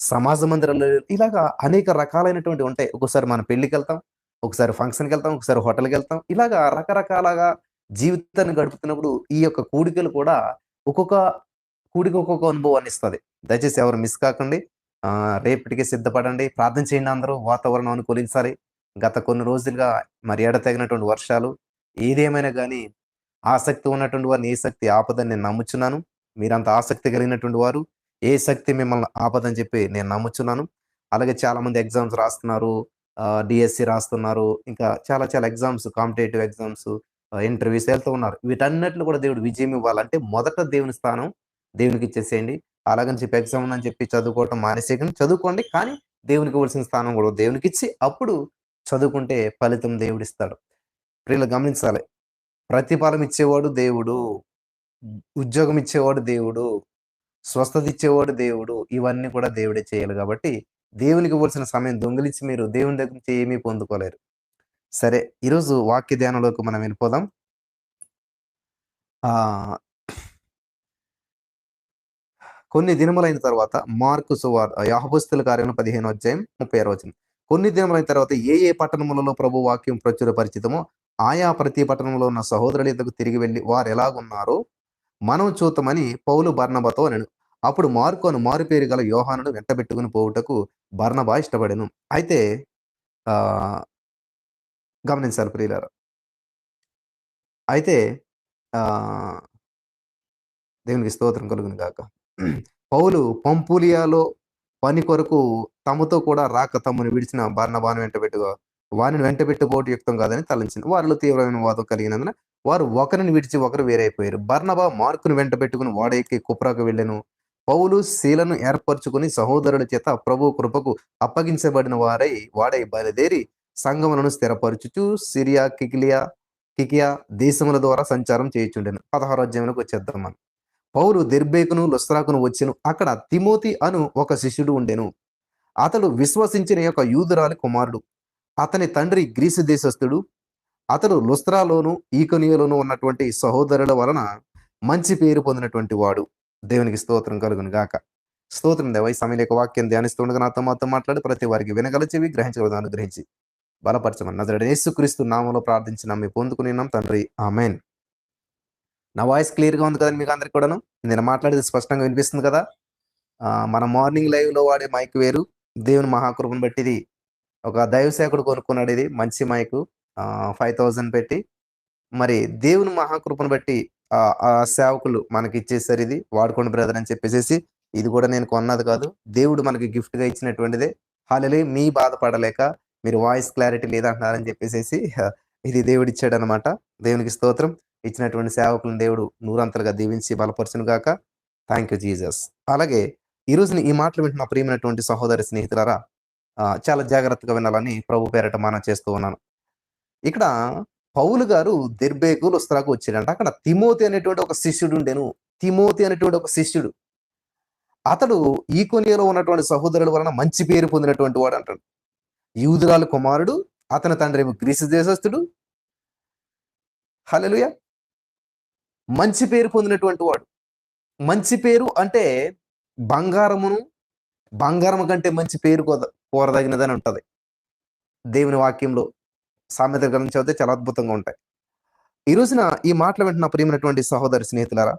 సమాజ మందిరాల్లో ఇలాగా అనేక రకాలైనటువంటి ఉంటాయి. ఒక్కోసారి మనం పెళ్ళికెళ్తాం, ఒకసారి ఫంక్షన్‌కెళ్తాం, ఒకసారి హోటల్‌కెళ్తాం. ఇలాగా రకరకాలుగా జీవితాన్ని గడుపుతున్నప్పుడు ఈ యొక్క కూడికలు కూడా ఒక్కొక్క కూడిక ఒక్కొక్క అనుభవాన్ని ఇస్తది. దయచేసి ఎవరు మిస్ కాకండి. రేపటికి సిద్ధపడండి. ప్రార్థన చేయండి అందరూ. వాతావరణం అనుకూలించాలి. గత కొన్ని రోజులుగా మరి ఎడతెగనటువంటి వర్షాలు. ఏదేమైనా గాని ఆసక్తి ఉన్నటువంటి వారిని ఏ శక్తి ఆపదని నేను నమ్ముచున్నాను. మీరంత ఆసక్తి కలిగినటువంటి వారు ఏ శక్తి మిమ్మల్ని ఆపదని చెప్పి నేను నమ్ముచున్నాను. అలాగే చాలామంది ఎగ్జామ్స్ రాస్తున్నారు. డీఎస్సీ రాస్తున్నారు. ఇంకా చాలా చాలా ఎగ్జామ్స్ కాంపిటేటివ్ ఎగ్జామ్స్ ఇంటర్వ్యూస్ ఎళ్తూ ఉన్నారు. వీటన్నిటిలో కూడా దేవుడు విజయం ఇవ్వాలంటే మొదట దేవుని స్థానం దేవునికిచ్చేసేయండి. అలాగని చెప్పి ఎగ్జామ్ ఉందని చెప్పి చదువుకోవటం మానేసేయకండి. చదువుకోండి. కానీ దేవునికి ఇవ్వాల్సిన స్థానం కూడా దేవునికిచ్చి అప్పుడు చదువుకుంటే ఫలితం దేవుడిస్తాడు. ప్రియులు గమనించాలి. ప్రతిఫలం ఇచ్చేవాడు దేవుడు. ఉద్యోగం ఇచ్చేవాడు దేవుడు. స్వస్థత ఇచ్చేవాడు దేవుడు. ఇవన్నీ కూడా దేవుడే చేయాలి గాబట్టి, దేవునికి ఇవ్వాల్సిన సమయం దొంగిలించి మీరు దేవుని దగ్గర నుంచి ఏమీ పొందుకోలేరు. సరే, ఈరోజు వాక్య ధ్యానంలోకి మనం వెళ్ళిపోదాం. ఆహ్, కొన్ని దినములైన తర్వాత మార్కు అపోస్తలుల కార్యములు 15వ అధ్యాయం 36వ వచనం. కొన్ని దినములైన తర్వాత ఏ ఏ పట్టణములలో ప్రభు వాక్యం ప్రచురపరిచితమో ఆయా ప్రతి పట్టణంలో ఉన్న సహోదరుల యొద్దకు తిరిగి వెళ్లి వారెలాగున్నారో మనం చూతమని పౌలు బర్నబాతో అనెను. అప్పుడు మార్కు అను మారుపేరు గల యోహానును వెంటబెట్టుకుని పోవుటకు బర్నబా ఇష్టపడెను. అయితే ఆహ్, గమనించాలి ప్రియులారా. అయితే ఆహ్, దేవునికి స్తోత్రం కలుగును గాక. పౌలు పంఫూలియాలో పని కొరకు తమతో కూడా రాక తమను విడిచిన బర్నబాను వెంటబెట్టుగా వానిని వెంటబెట్టుబోటు యుక్తం కాదని తలంచింది. వారిలో తీవ్రమైన వాదం కలిగినందున వారు ఒకరిని విడిచి ఒకరు వేరైపోయారు. బర్నబా మార్కును వెంటబెట్టుకుని ఓడ ఎక్కి కుప్రాకు వెళ్ళెను. పౌలు శీలను ఏర్పరచుకుని సహోదరుల చేత ప్రభు కృపకు అప్పగించబడిన వాడై బయలుదేరి సంగములను స్థిరపరచుచు సిరియా కికియా దేశముల ద్వారా సంచారం చేయుచుండెను. 16వ అధ్యాయంలోకి వచ్చేద్దాం మనం. పౌలు దెర్బేకును లుస్త్రాకును వచ్చెను. అక్కడ తిమోతి అను ఒక శిష్యుడు ఉండెను. అతడు విశ్వసించిన యొక్క యూదురాలి కుమారుడు. అతని తండ్రి గ్రీసు దేశస్థుడు. అతడు లుస్త్రాలోను ఈకొనియలోను ఉన్నటువంటి సహోదరుల వలన మంచి పేరు పొందినటువంటి వాడు. దేవునికి స్తోత్రం కలుగును గాక. స్తోత్రం దేవా. ఈ సమయంలో యొక్క వాక్యం ధ్యానిస్తుండగా నాతో మాతో మాట్లాడి ప్రతి వారికి వినగల చెవి గ్రహించగలదు అనుగ్రహించి బలపరచమని నజరేయుడైన యేసుక్రీస్తు నామములో ప్రార్థించి నమ్మి పొందుకునిన్నాం తండ్రి. ఆమేన్. నా వాయిస్ క్లియర్‌గా ఉంది కదండీ మీకు అందరికి కూడాను? నేను మాట్లాడేది స్పష్టంగా వినిపిస్తుంది కదా? మన మార్నింగ్ లైవ్‌లో వాడే మైక్ వేరు. దేవుని మహాకృపను బట్టి ఇది ఒక దైవ సేవకుడు కొనుక్కున్నాడు ఇది మంచి మైకు. 5000 పెట్టి. మరి దేవుని మహాకృపను బట్టి ఆ సేవకులు మనకిచ్చేసారు ఇది. వాడుకోండి బ్రదర్ అని చెప్పేసేసి. ఇది కూడా నేను కొన్నది కాదు. దేవుడు మనకి గిఫ్ట్‌గా ఇచ్చినటువంటిదే. హల్లెలూయా. మీ బాధపడలేక మీరు వాయిస్ క్లారిటీ లేదంటున్నారని చెప్పేసేసి ఇది దేవుడిచ్చాడనమాట. దేవునికి స్తోత్రం. ఇచ్చినటువంటి సేవకులను దేవుడు నూరంతలుగా దీవించి బలపరచును గాక. Thank you Jesus. అలాగే ఈరోజు ఈ మాటలు వింటున్న ప్రియమైనటువంటి సహోదరి స్నేహితులారా, చాలా జాగ్రత్తగా వినాలని ప్రభు పేరట మనవి చేస్తూ ఉన్నాను. ఇక్కడ పౌలు గారు దెర్బేకు లుస్త్రాకు వచ్చాడంట. అక్కడ తిమోతి అనేటువంటి ఒక శిష్యుడు ఉండెను. తిమోతి అనేటువంటి ఒక శిష్యుడు. అతడు ఈకొనియలో ఉన్నటువంటి సహోదరుల వలన మంచి పేరు పొందినటువంటి వాడు అంటాడు. యూదురాలు కుమారుడు. అతని తండ్రి గ్రీసు దేశస్థుడు. హల్లెలూయా. మంచి పేరు పొందినటువంటి వాడు. మంచి పేరు అంటే బంగారం కంటే మంచి పేరు కోరదగినదని ఉంటది. దేవుని వాక్యంలో సామెతల గ్రంథం చదివితే చాలా అద్భుతంగా ఉంటాయి. ఈ రోజున ఈ మాటలు వింటున్న ప్రియమైనటువంటి సహోదరి స్నేహితులారా,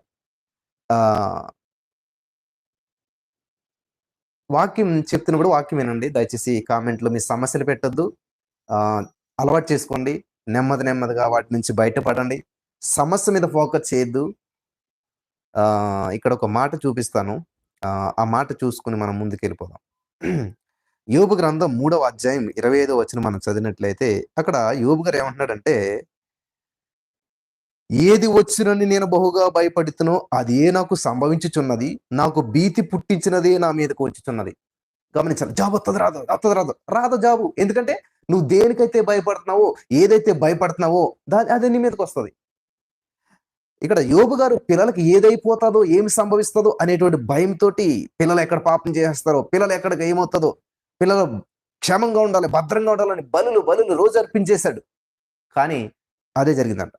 వాక్యం చెప్తున్నప్పుడు వాక్యం వినండి. దయచేసి కామెంట్లో మీ సమస్యలు పెట్టొద్దు. అలవాటు చేసుకోండి. నెమ్మదిగా వాటి నుంచి బయటపడండి. సమస్య మీద ఫోకస్ చేయొద్దు. ఇక్కడ ఒక మాట చూపిస్తాను. ఆ మాట చూసుకుని మనం ముందుకెళ్ళిపోదాం. యోబు గ్రంథం 3వ అధ్యాయం 25వ వచనం మనం చదివినట్లయితే అక్కడ యోబు గారు ఏమంటున్నాడంటే, ఏది వచ్చినని నేను బహుగా భయపడుతునో అదే నాకు సంభవించుచున్నది. నాకు భీతి పుట్టించినదే నా మీదకు వచ్చుచున్నది. గమనించాలి. జాబ్ రాదు జాబు. ఎందుకంటే నువ్వు దేనికైతే భయపడుతున్నావో, ఏదైతే భయపడుతున్నావో అదే నీ మీదకి వస్తుంది. ఇక్కడ యోబు గారు పిల్లలకి ఏదైపోతుందో, ఏమి సంభవిస్తుందో అనేటువంటి భయంతో పిల్లలు ఎక్కడ పాపం చేస్తారో, పిల్లలు ఎక్కడికి ఏమవుతుందో, పిల్లలు క్షేమంగా ఉండాలి, భద్రంగా ఉండాలని బలులు రోజు అర్పించేశాడు. కానీ అదే జరిగిందంట.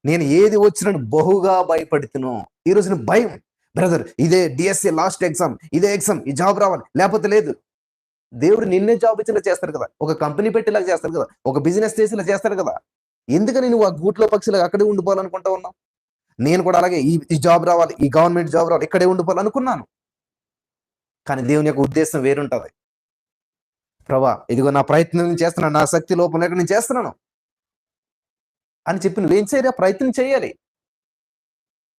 నేను ఏది వచ్చినట్టు బహుగా భయపడుతునో. ఈ రోజున భయం బ్రదర్ ఇదే డిఎస్సి లాస్ట్ ఎగ్జామ్, ఇదే ఎగ్జామ్, ఈ జాబ్ రావాలి లేకపోతే లేదు. దేవుడు నిన్నే జాబ్ ఇచ్చేలా చేస్తారు కదా, ఒక కంపెనీ పెట్టేలాగా చేస్తారు కదా, ఒక బిజినెస్ చేసేలా చేస్తారు కదా. ఎందుకని నువ్వు ఆ గూట్లో పక్షులు అక్కడే ఉండిపోవాలనుకుంటా ఉన్నావు? నేను కూడా అలాగే ఈ జాబ్ రావాలి, ఈ గవర్నమెంట్ జాబ్ రావాలి, ఇక్కడే ఉండిపోవాలనుకున్నాను. కానీ దేవుని యొక్క ఉద్దేశం వేరుంటది. ప్రభా ఇదిగో నా ప్రయత్నం నేను చేస్తున్నాను, నా శక్తి లోపం లేక నేను చేస్తున్నాను అని చెప్పి నువ్వేం చేయాలి? ఆ ప్రయత్నం చేయాలి.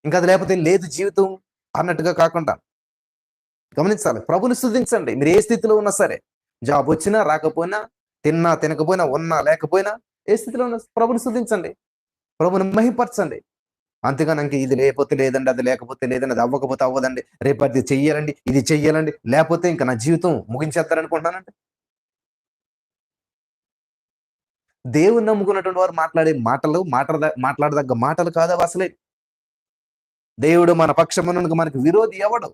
ఇంకా అది లేకపోతే లేదు జీవితం అన్నట్టుగా కాకుండా గమనించాలి. ప్రభుని స్తుతించండి. మీరు ఏ స్థితిలో ఉన్నా సరే, జాబ్ వచ్చినా రాకపోయినా, తిన్నా తినకపోయినా, ఉన్నా లేకపోయినా, ఏ స్థితిలో ఉన్నా ప్రభుని స్తుతించండి, ప్రభుని మహిమపరచండి. అంతేగాని ఇంక ఇది లేకపోతే లేదండి, అది లేకపోతే లేదండి, అది అవ్వకపోతే అవ్వదండి, రేపు అది చెయ్యాలండి, ఇది చెయ్యాలండి, లేకపోతే ఇంకా నా జీవితం ముగించేస్తారనుకుంటున్నానండి. దేవుని నమ్ముకున్నటువంటి వారు మాట్లాడే మాటలు మాట్లాడదగ్గ మాటలు కాదు అసలే. దేవుడు మన పక్షమున మనకు విరోధి ఎవడు?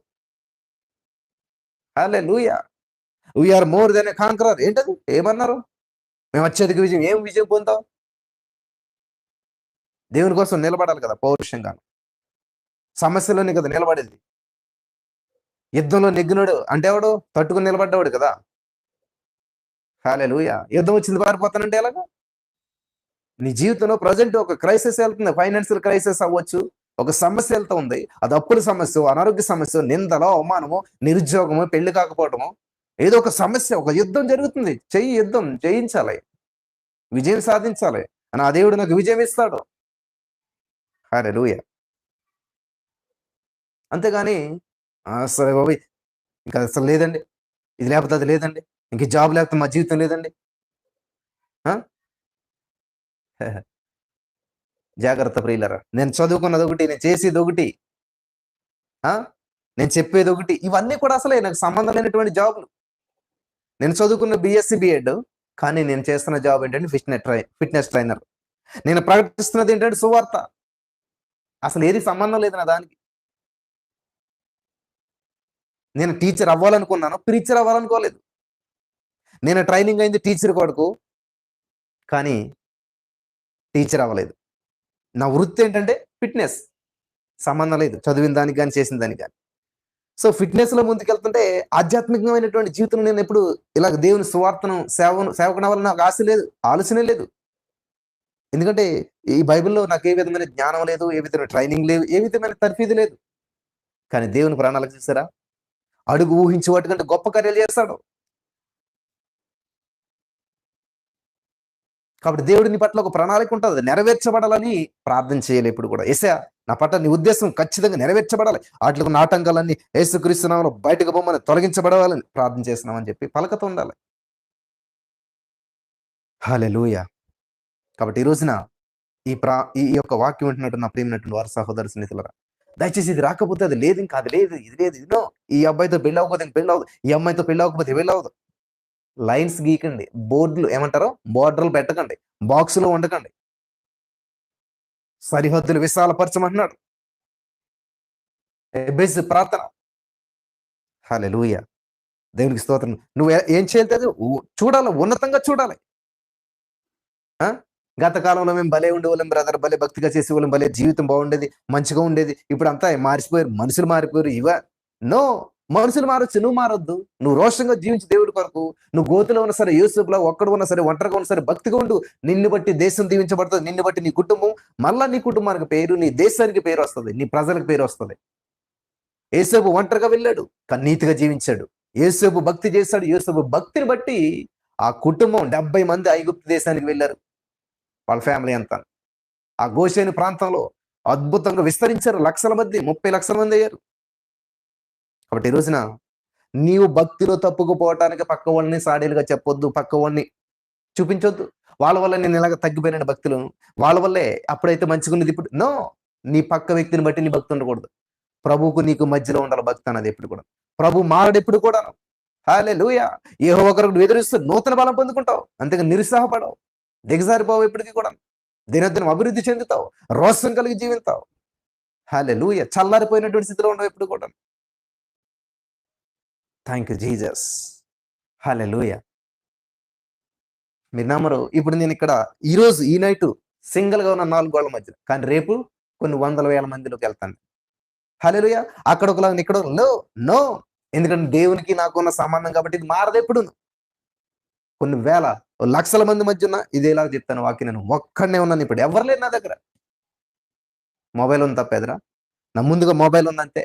హల్లెలూయా. వీఆర్ మోర్ దెన్ ఎ కాంకరర్. ఏంటది? ఏమన్నారు? మేము అత్యధిక విజయం. ఏం విజయం పొందాం? దేవుని కోసం నిలబడాలి కదా పౌరుషంగాను. సమస్యలోనే కదా నిలబడేది. యుద్ధంలో నెగ్గినోడు అంటే ఎవడు? తట్టుకుని నిలబడ్డవాడు కదా. హల్లెలూయా. యుద్ధం వచ్చింది పారిపోతానంటే ఎలాగా? నీ జీవితంలో ప్రజెంట్ ఒక క్రైసిస్ వెళ్తుంది. ఫైనాన్షియల్ క్రైసిస్ అవ్వచ్చు. ఒక సమస్య వెళ్తా ఉంది. అది అప్పుల సమస్య, అనారోగ్య సమస్య, నిందలో, అవమానము, నిరుద్యోగము, పెళ్లి కాకపోవడము, ఏదో ఒక సమస్య, ఒక యుద్ధం జరుగుతుంది. చెయ్యి యుద్ధం, జయించాలి, విజయం సాధించాలి. నా దేవుడు నాకు విజయం ఇస్తాడు. హల్లెలూయా. అంతేగాని సరే బాబోయ్ ఇంకా అసలు లేదండి, ఇది లేకపోతే అది లేదండి, ఇంక జాబ్ లేకపోతే మా జీవితం లేదండి. ఆ? జాగ్రత్త ప్రియులరా. నేను చదువుకున్నది ఒకటి, నేను చేసేది ఒకటి, ఆ నేను చెప్పేది ఒకటి, ఇవన్నీ కూడా అసలే నాకు సంబంధం లేనటువంటి జాబ్లు. నేను చదువుకున్న బిఎస్సి బిఎడ్, కానీ నేను చేస్తున్న జాబ్ ఏంటంటే ఫిట్నెస్ ట్రైనర్. నేను ప్రకటిస్తున్నది ఏంటంటే సువార్త. అసలు ఏది సంబంధం లేదు నా దానికి. నేను టీచర్ అవ్వాలనుకున్నాను, ప్రీచర్ అవ్వాలనుకోలేదు. నేను ట్రైనింగ్ అయింది టీచర్ కొరకు, కానీ టీచర్ అవ్వలేదు. నా వృత్తి ఏంటంటే ఫిట్నెస్. సంబంధం లేదు చదివిన దానికి కానీ చేసిన దానికి కానీ. సో ఫిట్నెస్ లో ముందుకెళ్తుంటే ఆధ్యాత్మికమైనటువంటి జీవితంలో నేను ఎప్పుడు ఇలా దేవుని సువార్తను సేవకుని అవ్వాలని నాకు ఆశ లేదు, ఆలోచనే లేదు. ఎందుకంటే ఈ బైబిల్లో నాకు ఏ విధమైన జ్ఞానం లేదు, ఏ విధమైన ట్రైనింగ్ లేదు, ఏ విధమైన తర్ఫీదు లేదు. కానీ దేవుని ప్రణాళిక చూసారా? అడుగు ఊహించి వాటికంటే గొప్ప కార్యాలు చేస్తాడు. కాబట్టి దేవుడిని పట్ల ఒక ప్రణాళిక ఉంటుంది, నెరవేర్చబడాలని ప్రార్థన చేయాలి ఎప్పుడు కూడా. యేసయ్యా నా పట్ల నీ ఉద్దేశం ఖచ్చితంగా నెరవేర్చబడాలి, వాటికి ఆటంకాలన్నీ యేసుక్రీస్తు నామములో బయటకు పొమ్మని తొలగించబడాలని ప్రార్థన చేస్తున్నామని చెప్పి పలకతో ఉండాలి. హల్లెలూయా. కాబట్టి ఈ రోజున ఈ యొక్క వాక్యం వింటున్నట్టు నా ప్రియమైనటువంటి వారి సహోదర స్నేహితులరా, దయచేసి ఇది రాకపోతే అది లేదు, ఇంకా అది లేదు, ఇది లేదు, ఇదో ఈ అబ్బాయితో పెళ్ళి అవ్వకపోతే ఇంక పెళ్ళి అవ్వదు, ఈ అమ్మాయితో పెళ్ళి అవ్వకపోతే పెళ్ళి అవ్వదు. లైన్స్ గీకండి, బోర్డులు ఏమంటారో బోర్డర్లు పెట్టకండి, బాక్సులో ఉండకండి. సరిహద్దులు విశాలపరచమంటున్నాడు ఎబేసు ప్రార్థన. హల్లెలూయా. దేవునికి స్తోత్రం. నువ్వు ఏం చేయాలి? చూడాలి, ఉన్నతంగా చూడాలి. ఆ గత కాలంలో మేము భలే ఉండేవాళ్ళం బ్రదర్, భలే భక్తిగా చేసేవాళ్ళం, భలే జీవితం బాగుండేది, మంచిగా ఉండేది. ఇప్పుడు అంతా మారిపోయారు, మనుషులు మారిపోయారు. నో, మనుషులు మారొచ్చు, నువ్వు మారొద్దు. నువ్వు రోషంగా జీవించి దేవుడి కొరకు. నువ్వు గోతులో ఉన్నా సరే, యూసుఫ్లో ఒక్కడు ఉన్నా సరే, ఒంటరిగా ఉన్నా సరే, భక్తిగా ఉండు. నిన్ను బట్టి దేశం దీవించబడుతుంది, నిన్ను బట్టి నీ కుటుంబం, మళ్ళా నీ కుటుంబానికి పేరు, నీ దేశానికి పేరు వస్తుంది, నీ ప్రజలకు పేరు వస్తుంది. యేసేపు ఒంటరిగా వెళ్ళాడు, కానీ నీతిగా జీవించాడు. యేసేపు భక్తి చేశాడు. యేసేపు భక్తిని బట్టి ఆ కుటుంబం 70 మంది ఐగుప్తు దేశానికి వెళ్ళారు, వాళ్ళ ఫ్యామిలీ అంతా. ఆ గోషేను ప్రాంతంలో అద్భుతంగా విస్తరించారు. లక్షల మంది, 30 లక్షల మంది అయ్యారు. కాబట్టి ఈ రోజున నీవు భక్తిలో తప్పుకుపోవటానికి పక్క వాళ్ళని సాడీలుగా చెప్పొద్దు, పక్క వాళ్ళని చూపించొద్దు. వాళ్ళ వల్ల నేను ఇలాగ తగ్గిపోయిన భక్తులు, వాళ్ళ వల్లే అప్పుడైతే మంచిగా ఉన్నది ఇప్పుడు. నో, నీ పక్క వ్యక్తిని బట్టి నీ భక్తి ఉండకూడదు. ప్రభువుకు నీకు మధ్యలో ఉండాలి భక్తి అన్నది ఎప్పుడు కూడా. ప్రభు మారడు ఎప్పుడు కూడా. హల్లెలూయా. యెహోవా కొరకు ఎదురిస్తూ నూతన బలం పొందుకుంటావు, అంతేగా నిరుత్సాహపడవు, దిగజారిపోవు. ఎప్పటికీ కూడా దినదినం అభివృద్ధి చెందుతావు, రోషం కలిగి జీవిస్తావు. హల్లెలూయా. చల్లారిపోయినటువంటి స్థితిలో ఉండవు ఎప్పుడు కూడా. Thank you Jesus. హల్లెలూయా. మీరు నమ్మరు, ఇప్పుడు నేను ఇక్కడ ఈరోజు ఈ నైట్ సింగిల్ గా ఉన్న 4 గోళ్ల మధ్య, కానీ రేపు కొన్ని వందల వేల మందిలోకి వెళ్తాను. హల్లెలూయా. అక్కడ ఒకలాగా ఇక్కడ నో, నో. ఎందుకంటే దేవునికి నాకున్న సంబంధం కాబట్టి ఇది మారదెప్పుడు. కొన్ని వేల, లక్షల మంది మధ్య ఉన్న ఇదేలాగా చెప్తాను వాక్యం నేను. ఒక్కడినే ఉన్నాను ఇప్పుడు. ఎవరు లేరు నా దగ్గర. మొబైల్ ఉంది తప్ప ఎదురా. నా ముందుగా మొబైల్ ఉందంతే.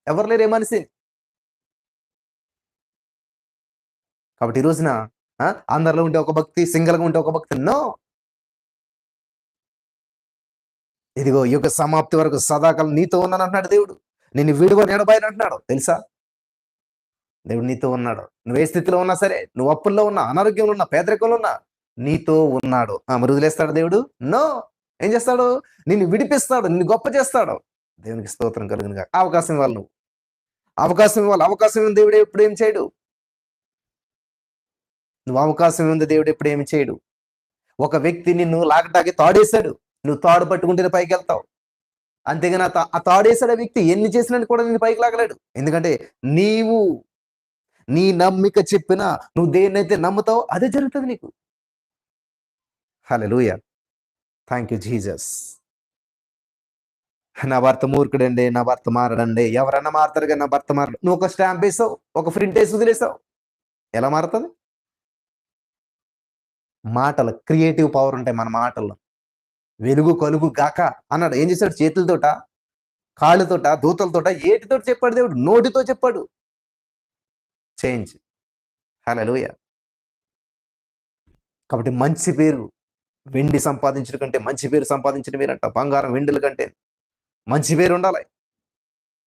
ఎవరు లేరు ఏ మనిషి. కాబట్టి ఈ రోజున అందరిలో ఉంటే ఒక భక్తి, సింగిల్‌గా ఉంటే ఒక భక్తి. నో. ఇదిగో యుగ సమాప్తి వరకు సదాకాలం నీతో ఉన్నానంటున్నాడు దేవుడు. నిన్ను విడువని ఎడబాయను అంటున్నాడు. తెలుసా? దేవుడు నీతో ఉన్నాడు. నువ్వు ఏ స్థితిలో ఉన్నా సరే, నువ్వు అప్పుల్లో ఉన్నా, అనారోగ్యంలో ఉన్నా, పేదరికంలో ఉన్నా, నీతో ఉన్నాడు. మరి వదిలేస్తాడా దేవుడు? నో. ఏం చేస్తాడు? నిన్ను విడిపిస్తాడు, నిన్ను గొప్ప చేస్తాడు. దేవునికి స్తోత్రం కలుగునుగాక. అవకాశం ఇవ్వాలి నువ్వు. అవకాశం ఇవ్వాలి. అవకాశం ఇవ్వని దేవుడు ఎప్పుడు ఏం చేయడు. నువ్వు అవకాశం ఉంది, దేవుడు ఎప్పుడు ఏమి చేయడు. ఒక వ్యక్తి నిన్ను లాగటానికి తాడేశాడు. నువ్వు తాడు పట్టుకుంటేనే పైకి వెళ్తావు. అంతేగాని ఆ తాడేశాడు వ్యక్తి ఎన్ని చేసినా కూడా నిన్ను పైకి లాగలేడు. ఎందుకంటే నీవు నీ నమ్మిక చెప్పినా, నువ్వు దేన్నైతే నమ్ముతావో అదే జరుగుతుంది నీకు. హల్లెలూయా. Thank you Jesus. నా భర్త మూర్ఖుడండి, నా భర్త మారడండి. ఎవరన్నా మారుతారు కానీ నా భర్త మారడు. నువ్వు ఒక స్టాంప్ వేసావు, ఒక ప్రింట్ వేసి వదిలేసావు. ఎలా మారుతుంది? మాటలు క్రియేటివ్ పవర్ ఉంటాయి మన మాటల్లో. వెలుగు కలుగు గాక అన్నాడు. ఏం చేశాడు? చేతులతోట, కాళ్ళతోట, దూతలతోట, ఏటితో చెప్పాడు దేవుడు? నోటితో చెప్పాడు. చేంజ్. హల్లెలూయా. కాబట్టి మంచి పేరు, వెండి సంపాదించడం కంటే మంచి పేరు సంపాదించడం వేరంట. బంగారం వెండిల కంటే మంచి పేరు ఉండాలి.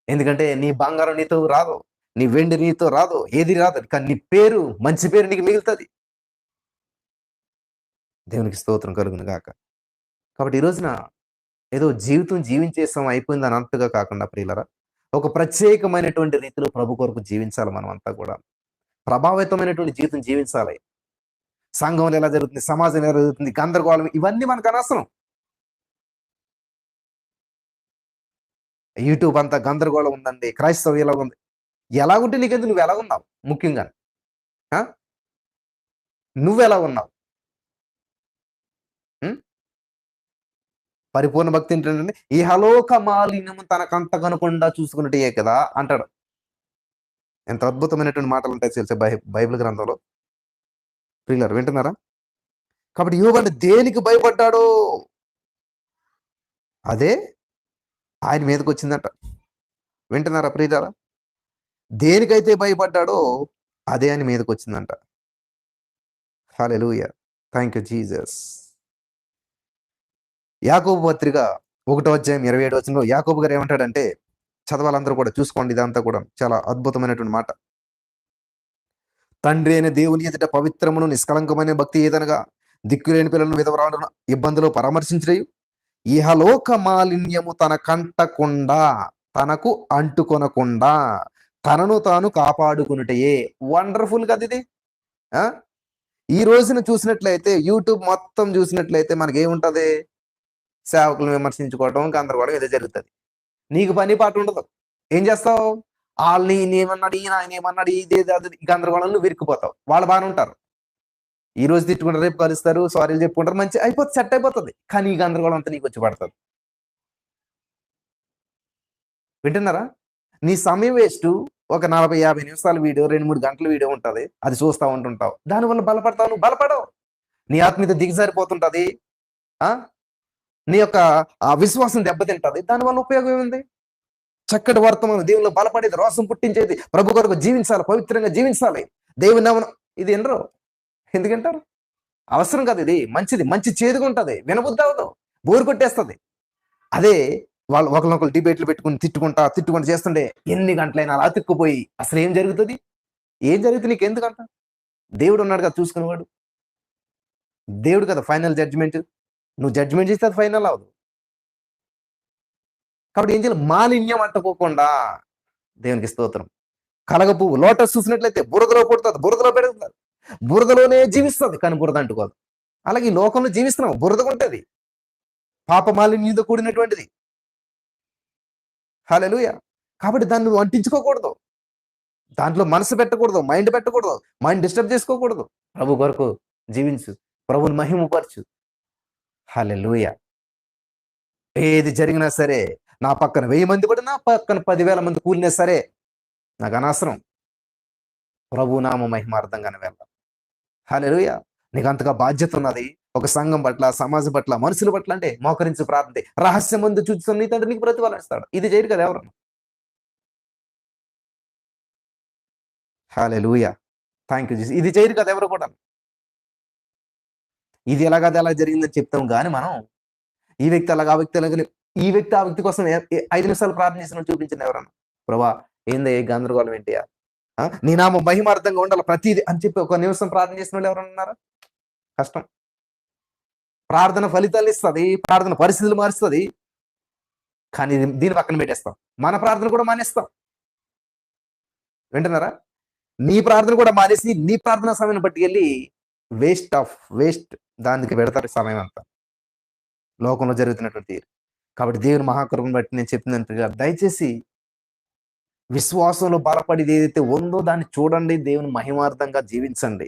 ఎందుకంటే నీ బంగారం నీతో రాదు, నీ వెండి నీతో రాదు, ఏది రాదు. కానీ నీ పేరు, మంచి పేరు నీకు మిగులుతుంది. దేవునికి స్తోత్రం కలుగును గాక. కాబట్టి ఈ రోజున ఏదో జీవితం జీవించేసాం అయిపోయింది అన్నట్టుగా కాకుండా ప్రియులరా, ఒక ప్రత్యేకమైనటువంటి రీతిలో ప్రభు కొరకు జీవించాలి. మనం అంతా కూడా ప్రభావితమైనటువంటి జీవితం జీవించాలి. సంఘంలో ఎలా జరుగుతుంది, సమాజంలో ఎలా జరుగుతుంది, గందరగోళం, ఇవన్నీ మనకు అనవసరం. యూట్యూబ్ అంతా గందరగోళం ఉందండి, క్రైస్తవం ఇలా ఉంది. ఎలాగుంటే నీకెందుకు? నువ్వు ఎలా ఉన్నావు ముఖ్యంగా? నువ్వెలా ఉన్నావు? పరిపూర్ణ భక్తి ఏంటంటే ఇహలోక మాలిన్యము తనకంత కనకుండా చూసుకున్నట్టే కదా అంటాడు. ఎంత అద్భుతమైనటువంటి మాటలు ఉంటాయి తెలిసే బైబిల్ గ్రంథంలో. ప్రియులారా వింటున్నారా? కాబట్టి యోబు అంటే దేనికి భయపడ్డాడో అదే ఆయన మీదకి వచ్చిందంట. వింటున్నారా ప్రియులారా? దేనికైతే భయపడ్డాడో అదే ఆయన మీదకి వచ్చిందంట. హల్లెలూయా. Thank you Jesus. యాకోబు పత్రిక 1:27 యాకోబు గారు ఏమంటాడంటే, చదవాలందరూ కూడా చూసుకోండి. ఇదంతా కూడా చాలా అద్భుతమైనటువంటి మాట. తండ్రి అయిన దేవుని ఎదుట పవిత్రమును నిష్కలంకమైన భక్తి ఏదనగా దిక్కులేని పిల్లలను విధవరాలను ఇబ్బందులు పరామర్శించడయు, ఇహలోక మాలిన్యము తన కంటకుండా, తనకు అంటుకొనకుండా తనను తాను కాపాడుకునుటయే. వండర్ఫుల్ కదా ఇది. ఈ రోజున చూసినట్లయితే యూట్యూబ్ మొత్తం చూసినట్లయితే మనకేముంటది? సేవకులను విమర్శించుకోవటం, గందరగోళం ఏదో జరుగుతుంది. నీకు పని పాట ఉండదు. ఏం చేస్తావు? వాళ్ళని ఈయనేమన్నాడు, ఆయన ఏమన్నాడు, ఇదే గందరగోళంలో విరికిపోతావు. వాళ్ళు బాగానే ఉంటారు. ఈ రోజు తిట్టుకుంటారు, రేపు కలుస్తారు, సారీలు చెప్పుకుంటారు, మంచి అయిపోతుంది, సెట్ అయిపోతుంది. కానీ ఈ గందరగోళం అంతా నీకు వచ్చి పడుతుంది. వింటున్నారా? నీ సమయం వేస్ట్. ఒక 40-50 నిమిషాల వీడియో, 2-3 గంటల వీడియో ఉంటుంది. అది చూస్తూ ఉంటుంటావు. దానివల్ల బలపడతావు. నువ్వు బలపడవు. నీ ఆత్మీయత దిగజారిపోతుంటది. నీ యొక్క విశ్వాసం దెబ్బతింటది. దానివల్ల ఉపయోగం ఏముంది? చక్కటి వర్తమానం, దేవుళ్ళు బలపడేది, రోసం పుట్టించేది, ప్రభు కొరకు జీవించాలి, పవిత్రంగా జీవించాలి, దేవుని నామమున ఇది వినరు. ఎందుకంటారు? అవసరం కాదు. ఇది మంచిది, మంచి చేదుగా ఉంటుంది, వినబుద్ధి అవ్వదు, బోరు కొట్టేస్తుంది. అదే వాళ్ళు ఒకరినొకరు డిబేట్లు పెట్టుకుని తిట్టుకుంటా చేస్తుండే ఎన్ని గంటలైనా అలా అతుక్కుపోయి అసలు ఏం జరుగుతుంది? ఏం జరుగుతుంది? నీకు ఎందుకంట? దేవుడు ఉన్నాడు కదా చూసుకునేవాడు. దేవుడు కదా ఫైనల్ జడ్జిమెంట్. నువ్వు జడ్జిమెంట్ చేస్తే అది ఫైనల్ అవ్వదు. కాబట్టి ఏం చేయాలి? మాలిన్యం అంటుకోకుండా. దేవునికి స్తోత్రం. కలగ పువ్వు, లోటస్ చూసినట్లయితే బురదలో పుడుతుంది, బురదలో పెరుగుతుంది, బురదలోనే జీవిస్తుంది, కానీ బురద అంటుకోదు. అలాగే ఈ లోకంలో జీవిస్తున్నావు, బురదగా ఉంటుంది, పాప మాలిన్యంతో కూడినటువంటిది. హల్లెలూయా. కాబట్టి దాన్ని నువ్వు అంటించుకోకూడదు, దాంట్లో మనసు పెట్టకూడదు, మైండ్ పెట్టకూడదు, మైండ్ డిస్టర్బ్ చేసుకోకూడదు. ప్రభు కొరకు జీవించు, ప్రభుని మహిమపరచు. హల్లెలూయా. ఏది జరిగినా సరే నా పక్కన 1000 మంది పడి, నా పక్కన 10,000 మంది కూలినా సరే నాకు అనవసరం. ప్రభు నామ మహిమార్థంగానే వెళ్ళాలి. హల్లెలూయా! నీకు అంతగా బాధ్యత ఉన్నది. ఒక సంఘం పట్ల, సమాజం పట్ల, మనుషుల పట్ల అంటే మోకరించి ప్రార్థన చేయి. రహస్యమందు చూచుచున్న నీ తండ్రి నీకు ప్రతిఫలం ఇస్తాడు. ఇది చేయరు కదా ఎవరు. హల్లెలూయా! Thank you Jesus. ఇది చేయరు కదా ఎవరు కూడా. ఇది ఎలాగది ఎలా జరిగిందని చెప్తాం గాని మనం, ఈ వ్యక్తి అలాగా, ఆ వ్యక్తి అలాగని, ఈ వ్యక్తి ఆ వ్యక్తి కోసం 5 నిమిషాలు ప్రార్థన చేసినట్టు చూపించండి ఎవరన్నా. ప్రభా ఏందయ్యా ఈ గందరగోళం ఏంటయ్యా? నీ నామం మహిమార్థంగా ఉండాలి ప్రతీది అని చెప్పి ఒక నిమిషం ప్రార్థన చేసిన వాళ్ళు ఎవరన్నా ఉన్నారా? కష్టం. ప్రార్థన ఫలితాలు ఇస్తది. ప్రార్థన పరిస్థితులు మారుస్తది. కానీ దీన్ని పక్కన పెట్టేస్తాం. మన ప్రార్థన కూడా మానేస్తాం. వింటున్నారా? నీ ప్రార్థన కూడా మానేసి, నీ ప్రార్థనా సమయాన్ని పట్టుకెళ్ళి వేస్ట్ దానికి పెడతారు సమయం అంతా. లోకంలో జరుగుతున్నటువంటి. కాబట్టి దేవుని మహాకృపను బట్టి నేను చెప్తున్నాను, దయచేసి విశ్వాసంలో బలపడేది ఏదైతే ఉందో దాన్ని చూడండి. దేవుని మహిమార్థంగా జీవించండి.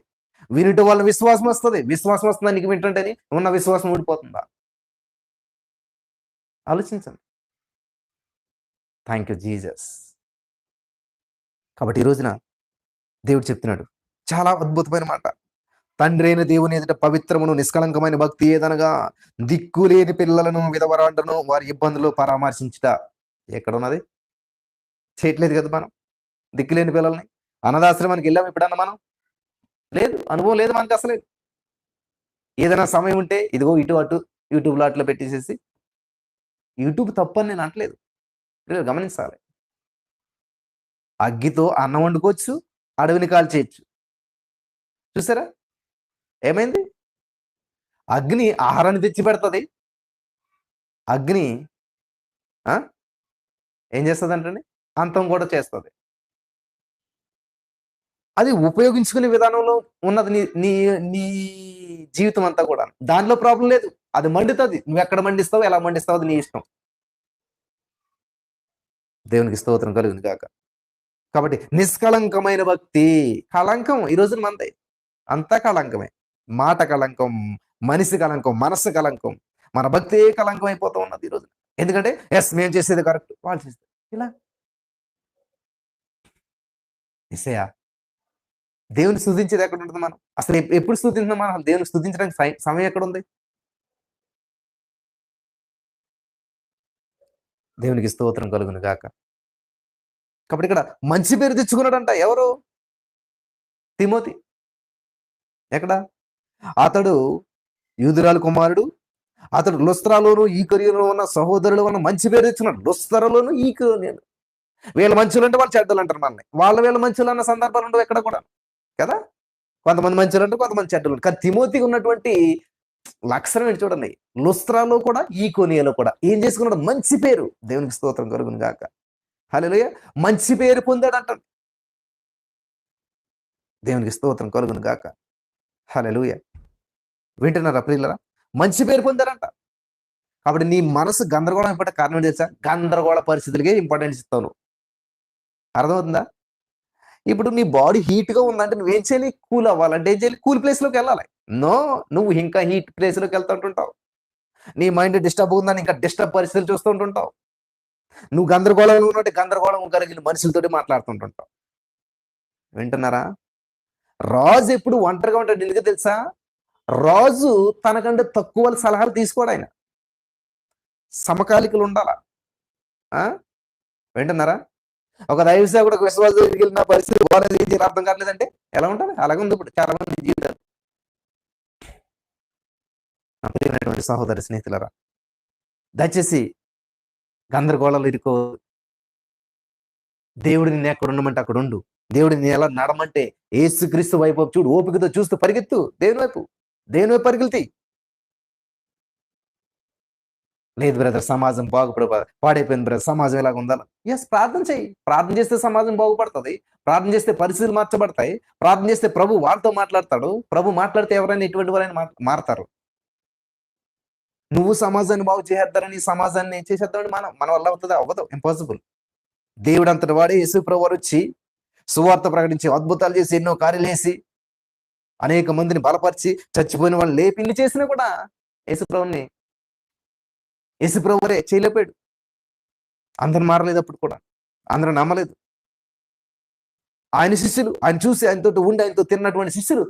వినుట వల్ల విశ్వాసం వస్తది. విశ్వాసం వస్తుందా నీకు వింటుంటేని? ఉన్న విశ్వాసం ఊడిపోతుందా? ఆలోచించండి. Thank you Jesus. కాబట్టి ఈ రోజున దేవుడు చెప్తున్నాడు చాలా అద్భుతమైన మాట. తండ్రి అయిన దేవుని ఎదుట పవిత్రమును నిష్కలంకమైన భక్తి ఏదనగా దిక్కులేని పిల్లలను, విధవరాండ్రను వారి ఇబ్బందులు పరామర్శించుట. ఎక్కడున్నది? చేయట్లేదు కదా మనం. దిక్కులేని పిల్లల్ని అనాథాశ్రమానికి వెళ్ళాము ఎప్పుడన్నా మనం? లేదు. అనుభవం లేదు మనకు అసలే. ఏదైనా సమయం ఉంటే ఇదిగో ఇటు అటు యూట్యూబ్‌లో అట్లా పెట్టేసేసి, యూట్యూబ్ తప్పని నేను అనట్లేదు. గమనించాలి. అగ్గితో అన్నం వండుకోవచ్చు, అడవిని కాల్చేయొచ్చు. చూసారా? ఏమైంది? అగ్ని ఆహారాన్ని తెచ్చిపెడతది. అగ్ని ఆ! ఏం చేస్తదంటండి? అంతం కూడా చేస్తది. అది ఉపయోగించుకునే విధానంలో ఉన్నది నీ నీ నీ జీవితం అంతా కూడా. దానిలో ప్రాబ్లమ్ లేదు. అది మండుతది. నువ్వెక్కడ మండిస్తావో, ఎలా మండిస్తావో అది నీ ఇష్టం. దేవునికి స్తోత్రం కలుగును గాక. కాబట్టి నిష్కళంకమైన భక్తి. కళంకం ఈ రోజున మనదే. అంతా కళంకమే. మాట కళంకం, మనిషి కళంకం, మనస్సు కళంకం. మన భక్తే కళంకం అయిపోతూ ఉన్నది ఈ రోజున. ఎందుకంటే మేము చేసేది కరెక్ట్. వాళ్ళు చేస్తారు. ఇలా యెషయా దేవుని స్తుతించేది ఎక్కడుంటది మనం? అసలు ఎప్పుడు స్తుతించుతున్నాం మనం? దేవునికి స్తుతించడానికి సమయం ఎక్కడుంది? దేవునికి స్తోత్రం కలుగును గాక. కాబట్టి ఇక్కడ మంచి పేరు తెచ్చుకున్నాడంట. ఎవరు? తిమోతి. ఎక్కడ? అతడు యూదురాలు కుమారుడు. అతడు లుస్త్రాలోను, ఈకొనియలో ఉన్న సహోదరులు ఉన్న మంచి పేరు తెచ్చుకున్నాడు. లుస్త్రలోను, ఈకొనియను. వీళ్ళ మంచోళ్ళంటే వాళ్ళు చెడ్డోలంటారు మనల్ని. వీళ్ళ మంచోళ్ళు అన్న సందర్భాలు ఉండవు ఎక్కడ కూడా. కదా! కొంతమంది మంచోళ్ళంటారు, కొంతమంది చెడ్డోళ్ళు. కానీ తిమోతికి ఉన్నటువంటి లక్షణం ఏంటి చూడండి. లుస్త్రాలో కూడా, ఈకొనియలో కూడా ఏం చేసుకున్నాడు? మంచి పేరు. దేవునికి స్తోత్రం కలుగును గాక. హల్లెలూయా! మంచి పేరు పొందాడంట. దేవునికి స్తోత్రం కలుగును గాక. హల్లెలూయా! వింటున్నారా ప్రియులారా? మంచి పేరు పొందారంట. కాబట్టి నీ మనసు గందరగోళం అయిపోవడానికి కారణం ఏంటి తెలుసా? గందరగోళ పరిస్థితులకే ఇంపార్టెన్స్ ఇస్తావు నువ్వు. అర్థమవుతుందా? ఇప్పుడు నీ బాడీ హీట్‌గా ఉందంటే నువ్వేం చేయాలి? కూల్ అవ్వాలంటే ఏం చేయాలి? కూల్ ప్లేస్‌లోకెళ్ళాలి. నో, నువ్వు ఇంకా హీట్ ప్లేస్‌లోకి వెళ్తుంటుంటావు. నీ మైండ్ డిస్టర్బ్ ఉందని ఇంకా డిస్టర్బ్ పరిస్థితులు చూస్తూ ఉంటుంటావు. నువ్వు గందరగోళంలో ఉన్నట్టు గందరగోళం కలిగిన మనుషులతోటి మాట్లాడుతుంటుంటావు. వింటున్నారా? రాజు ఎప్పుడు ఒంటరిగా ఉంటాడు ఎందుకో తెలుసా? రాజు తనకంటే తక్కువ వాళ్ళ సలహాలు తీసుకోడు ఆయన. సమకాలికలు ఉండాల. ఆ! వింటున్నారా? ఒక దైవ సేవకుడు, ఒక విశ్వాసం దగ్గరికి వెళ్ళిన పరిస్థితి బాలేదు, ఏం చేయాలో అర్థం కావట్లేదంటే ఎలా ఉంటది? అలాగే ఉంది ఇప్పుడు చాలా మంది జీవితాలు. నా ప్రియమైనటువంటి సహోదరి స్నేహితులారా, దయచేసి గందరగోళాలు ఇరుకో. దేవుడు నిన్ను ఎక్కడ ఉండమంటే అక్కడ ఉండు. దేవుడు నిన్ను ఎలా నడమంటే యేసుక్రీస్తు వైపు చూడు. ఓపికతో చూస్తూ పరిగెత్తు దేవుని వైపు. దేవుని వైపు పరిగెత్తి. లేదు బ్రదర్ సమాజం పాడైపోయింది బ్రదర్, సమాజం ఎలాగ ఉండాలి. ప్రార్థన చెయ్యి. ప్రార్థన చేస్తే సమాజం బాగుపడుతుంది. ప్రార్థన చేస్తే పరిస్థితులు మార్చబడతాయి. ప్రార్థన చేస్తే ప్రభు వాళ్ళతో మాట్లాడతాడు. ప్రభు మాట్లాడితే ఎవరైనా ఎటువంటి వారైనా మారతారు. నువ్వు సమాజాన్ని బాగు చేసేద్దారని, సమాజాన్ని చేసేద్దామని మన వల్ల అవుతుంది? అవ్వదు. ఇంపాసిబుల్. దేవుడు అంతటి వాడే యేసు ప్రభు వారు వచ్చి సువార్త ప్రకటించి, అద్భుతాలు చేసి, ఎన్నో కార్యాలు చేసి, అనేక మందిని బలపరిచి, చచ్చిపోయిన వాళ్ళని లేపి ఇల్లు చేసినా కూడా యేసు ప్రభువుని యేసు ప్రభు వారే చేయలేపాడు. అందరు మారలేదు అప్పుడు కూడా. అందరూ నమ్మలేదు. ఆయన శిష్యులు ఆయన చూసి ఆయనతోటి ఉండి ఆయనతో తిన్నటువంటి శిష్యులు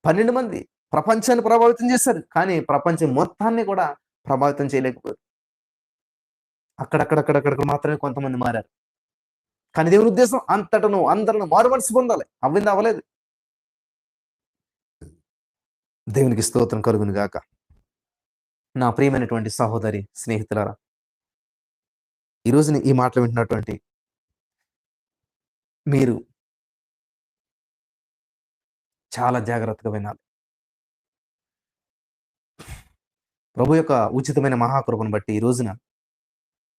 12 మంది ప్రపంచాన్ని ప్రభావితం చేశారు. కానీ ప్రపంచం మొత్తాన్ని కూడా ప్రభావితం చేయలేకపోయారు. అక్కడక్కడ మాత్రమే కొంతమంది మారారు. కానీ దేవుని ఉద్దేశం అంతటను అందరిని మారుమనసు పొందాలి. అవ్వింది అవ్వలేదు. దేవునికి స్తోత్రం కలుగును గాక. నా ప్రియమైనటువంటి సహోదరి, స్నేహితులారా, ఈ రోజున ఈ మాటలు వింటున్నటువంటి మీరు చాలా జాగ్రత్తగా వినాలి. ప్రభు యొక్క ఉచితమైన మహాకృపను బట్టి ఈ రోజున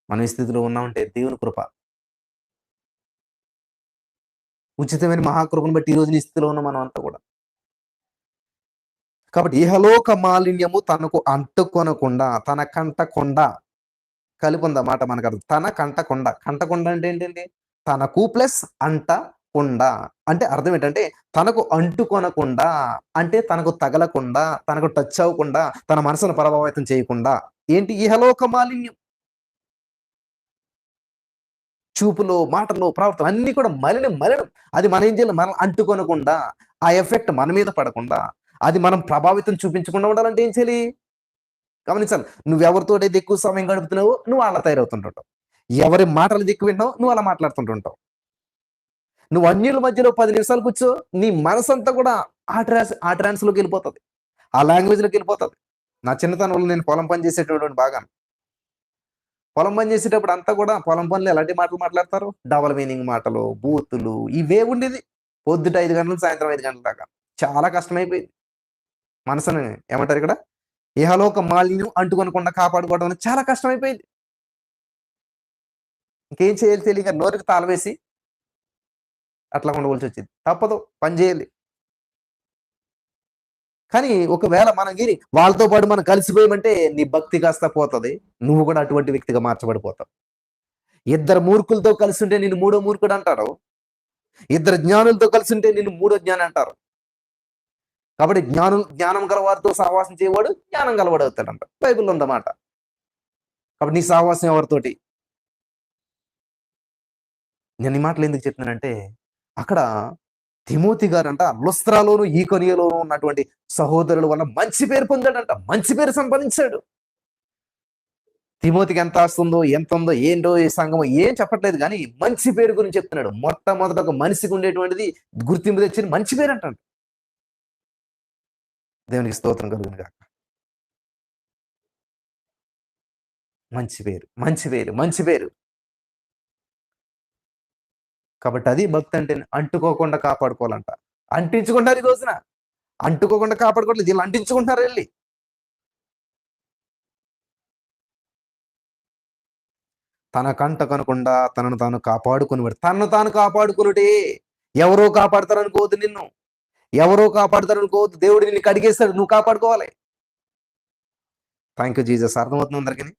మనం ఈ స్థితిలో ఉన్నామంటే దేవుని కృప. ఉచితమైన మహాకృపను బట్టి ఈ రోజున ఈ స్థితిలో ఉన్న మనం అంతా కూడా. కాబట్టి ఇహలోక మాలిన్యము తనకు అంటుకొనకుండా, తన కంటకుండా, కలిపి ఉంది ఆ మాట మనకు అర్థం. తన కంటకుండా. కంటకుండా అంటే ఏంటండి? తనకు ప్లస్ అంటకుండా అంటే అర్థం ఏంటంటే తనకు అంటుకొనకుండా, అంటే తనకు తగలకుండా, తనకు టచ్ అవ్వకుండా, తన మనసును ప్రభావితం చేయకుండా. ఏంటి? ఇహలోక మాలిన్యం. చూపులో, మాటలో, ప్రవర్తన అన్ని కూడా మలినం. అది మనం ఏం చేయాలి? మనం అంటుకొనకుండా, ఆ ఎఫెక్ట్ మన మీద పడకుండా, అది మనం ప్రభావితం చూపించకుండా ఉండాలంటే ఏం చేయాలి? గమనించాలి. నువ్వెవరితోటైతే ఎక్కువ సమయం గడుపుతున్నావో నువ్వు అలా తయారవుతుంటుంటావు. ఎవరి మాటలు ఎక్కువ వింటావు నువ్వు అలా మాట్లాడుతుంటుంటావు. నువ్వు అన్యుల మధ్యలో 10 నిమిషాలు కూర్చో, నీ మనసంతా కూడా ఆ ట్రాన్స్‌లోకి వెళ్ళిపోతది. ఆ లాంగ్వేజ్‌లోకి వెళ్ళిపోతది. నా చిన్నతనంలో నేను పొలం పని చేసేటోడిని బాగా. పొలం పని చేసేటప్పుడు అంతా కూడా పొలం పనులు ఎలాంటి మాటలు మాట్లాడతారు? డబుల్ మీనింగ్ మాటలు, బూతులు ఇవే ఉండేది. పొద్దుట 5 గంటలు, సాయంత్రం 5 గంటల దాకా. చాలా కష్టమైపోయింది. మనసుని ఏమంటారు ఇక్కడ? ఇహలోక మాలిన్యం అంటుకొనకుండా కాపాడుకోవడం అనేది చాలా కష్టమైపోయింది. ఇంకేం చేయాలి తెలియక నోరుకి తాళం వేసి అట్లా ఉండవలసొచ్చింది. తప్పదు, పని చేయాలి. కానీ ఒకవేళ మనం గిని వాళ్ళతో పాటు మనం కలిసిపోయామంటే నీ భక్తి కాస్త పోతది. నువ్వు కూడా అటువంటి వ్యక్తిగా మార్చబడిపోతావు. ఇద్దరు మూర్ఖులతో కలిసుంటే నిన్ను మూడో మూర్ఖుడు అంటారు. ఇద్దరు జ్ఞానులతో కలిసుంటే నిన్ను మూడో జ్ఞాని అంటారు. కాబట్టి జ్ఞానం గల వారితో సహవాసం చేయవాడు జ్ఞానం గలవాడు అవుతాడంట. బైబిల్‌లో ఉందన్నమాట. కాబట్టి నీ సహవాసం ఎవరితోటి? నేను ఈ మాటలు ఎందుకు చెప్తున్నానంటే, అక్కడ తిమోతి గారంట లుస్త్రాలోను, ఈకొనియలోను ఉన్నటువంటి సహోదరుల వల్ల మంచి పేరు పొందాడంట. మంచి పేరు సంపాదించాడు. తిమోతికి ఎంత ఆస్తుందో, ఎంత ఉందో, ఏంటో ఈ సంఘం ఏం చెప్పట్లేదు కానీ మంచి పేరు గురించి చెప్తున్నాడు. మొట్టమొదట ఒక మనిషికి ఉండేటువంటిది గుర్తింపు తెచ్చిన మంచి పేరు అంటాడు. దేవునికి స్తోత్రం కలుగును గాక. మంచి పేరు. కాబట్టి అది భక్తి అంటే అంటుకోకుండా కాపాడుకోవాలంట. అంటించుకుంటారు ఈ రోజున. అంటుకోకుండా కాపాడుకోవట్లేదు. వీళ్ళు అంటించుకుంటున్నారు ఎళ్లి. తన కంట కనకుండా తనను తాను కాపాడుకొనివాడు. తనను తాను కాపాడుకొనుటే ఎవరో కాపాడతారనుకోవద్దు నిన్ను. ఎవరో కాపాడతారనుకోవద్దు. దేవుడు నిన్ను కడిగేస్తాడు. నువ్వు కాపాడుకోవాలి. Thank you Jesus. అర్థమవుతుందా అందరికిని?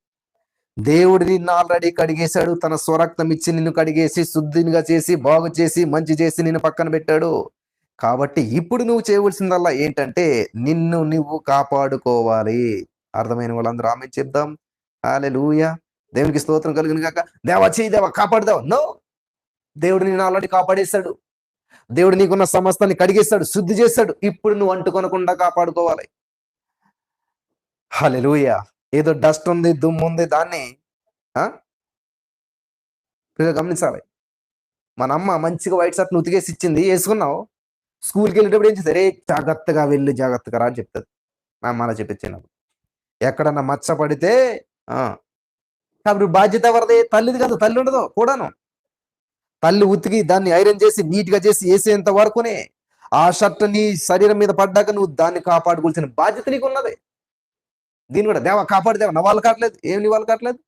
దేవుడు నిన్ను ఆల్రెడీ కడిగేశాడు. తన స్వరక్తం ఇచ్చి నిన్ను కడిగేసి, శుద్ధినిగా చేసి, బాగు చేసి, మంచి చేసి నిన్ను పక్కన పెట్టాడు. కాబట్టి ఇప్పుడు నువ్వు చేయవలసిందల్లా ఏంటంటే నిన్ను నువ్వు కాపాడుకోవాలి. అర్థమైన వాళ్ళందరూ ఆమేన్ చెప్దాం. హల్లెలూయా! దేవునికి స్తోత్రం కలుగును గాక. దేవా చెయ్యి దేవా కాపాడు దేవా. నో! దేవుడు నిన్ను ఆల్రెడీ కాపాడేశాడు. దేవుడు నీకున్న సమస్తాన్ని కడిగేశాడు, శుద్ధి చేశాడు. ఇప్పుడు నువ్వు అంటుకొనకుండా కాపాడుకోవాలి. హల్లెలూయా! ఏదో డస్ట్ ఉంది, దుమ్ము ఉంది దాన్ని ఆ! గమనించాలి. మన అమ్మ మంచిగా వైట్ షర్ట్‌ని ఉతికేసి ఇచ్చింది. యేసుకున్నావు. స్కూల్‌కెళ్ళేటప్పుడు ఏం చేస్తది? "అరేయ్! జాగ్రత్తగా వెళ్ళు, జాగ్రత్తగా రా" అని చెప్తది. మా అమ్మ అలా చెప్పేది చిన్నప్పుడు. ఎక్కడన్నా మచ్చ పడితే ఆ! కాబట్టి బాధ్యత ఎవరిది? తల్లిది కాదు. తల్లి ఉండదు కూడాను. తల్లి ఉతికి దాన్ని ఐరన్ చేసి నీట్‌గా చేసి ఏసేంత వరకునే ఆ షర్ట్ నీ శరీరం మీద పడ్డాక నువ్వు దాన్ని కాపాడుకోవాల్సిన బాధ్యత నీకున్నది. దీన్ని కూడా దేవా కాపాడు దేవా నా వల్ల కాట్లేదు. ఏం నీ వల్ల కాట్లేదు?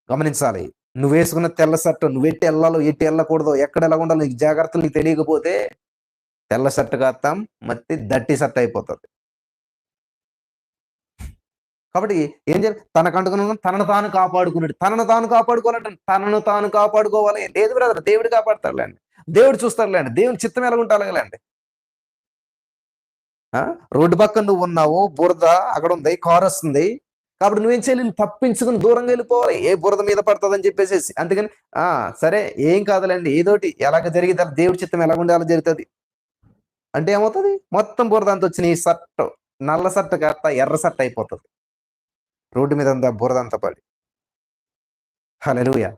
గమనించాలి. నువ్వేసుకున్న తెల్ల షర్ట్ నువ్వెట్టి ఎళ్ళాలో, ఎట్టి ఎళ్ళకూడదో, ఎక్కడ ఎలా ఉండాలో నీకు జాగ్రత్తలు నీకు తెలియకపోతే తెల్ల షర్ట్ కాస్తాం మట్టి దట్టి షర్ట్ అయిపోతది. కాబట్టి ఏం చేయాలి? తనకంటుకున్న తనను తాను కాపాడుకున్నాడు. తనను తాను కాపాడుకోవాలంటే తనను తాను కాపాడుకోవాలి. లేదు బ్రదర్ దేవుడు కాపాడతాడులేండి. దేవుడు చూస్తాడులేండి. దేవుని చిత్తం ఎలాగుంటే అలాగేలేండి. ఆ? రోడ్డు పక్కన నువ్వు ఉన్నావు, బురద అక్కడ ఉంది, కారు వస్తుంది, కాబట్టి నువ్వేం చేయాలి? నువ్వు తప్పించుకుని దూరంగా వెళ్ళిపోవాలి, ఏ బురద మీద పడుతుందని చెప్పేసి. అందుకని సరే ఏం కాదులేండి, ఏదోటి ఎలాగ జరిగితే అలా దేవుడి చిత్తం ఎలాగుండే అలా జరుగుతుంది అంటే ఏమవుతుంది? మొత్తం బురద అంతా వచ్చి నీ షర్ట్, నల్ల షర్ట్ కాస్త ఎర్ర షర్ట్ అయిపోతుంది, రోడ్డు మీద అంతా బురద అంతా పడి. హల్లెలూయా.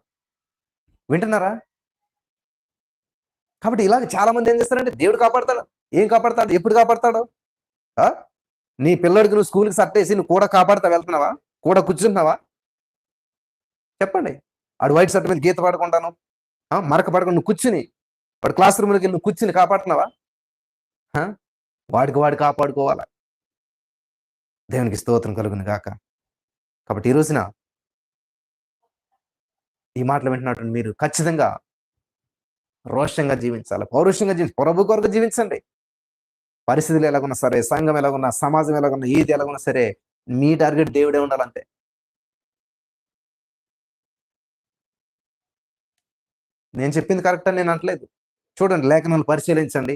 వింటున్నారా? కాబట్టి ఇలాగ చాలా మంది ఏం చేస్తారంటే దేవుడు కాపాడతాడు. ఏం కాపాడతాడు? ఎప్పుడు కాపాడతాడు? ఆ? నీ పిల్లడికి నువ్వు స్కూల్కి సట్టేసి నువ్వు కూడా కాపాడుతా వెళ్తున్నావా? కూడా కూర్చుంటున్నావా? చెప్పండి. ఆడు వైట్ షర్ట్ మీద గీత పడకుండాను, మరక పడకుండా నువ్వు కూర్చుని, వాడు క్లాస్ రూమ్లోకి వెళ్ళి నువ్వు కూర్చుని కాపాడుతున్నావా? ఆ? వాడు కాపాడుకోవాలా. దేవునికి స్తోత్రం కలుగును గాక. కాబట్టి ఈ రోజున ఈ మాటలు వింటున్నటువంటి మీరు ఖచ్చితంగా రోషంగా జీవించాలి, పౌరుషంగా ప్రభు కొరకు జీవించండి. పరిస్థితులు ఎలాగున్నా సరే, సంఘం ఎలాగున్నా, సమాజం ఎలాగున్నా, ఏది ఎలాగున్నా సరే, మీ టార్గెట్ దేవుడే ఉండాలంతే. నేను చెప్పింది కరెక్ట్ అని నేను అనట్లేదు. చూడండి, లేఖనాలు పరిశీలించండి,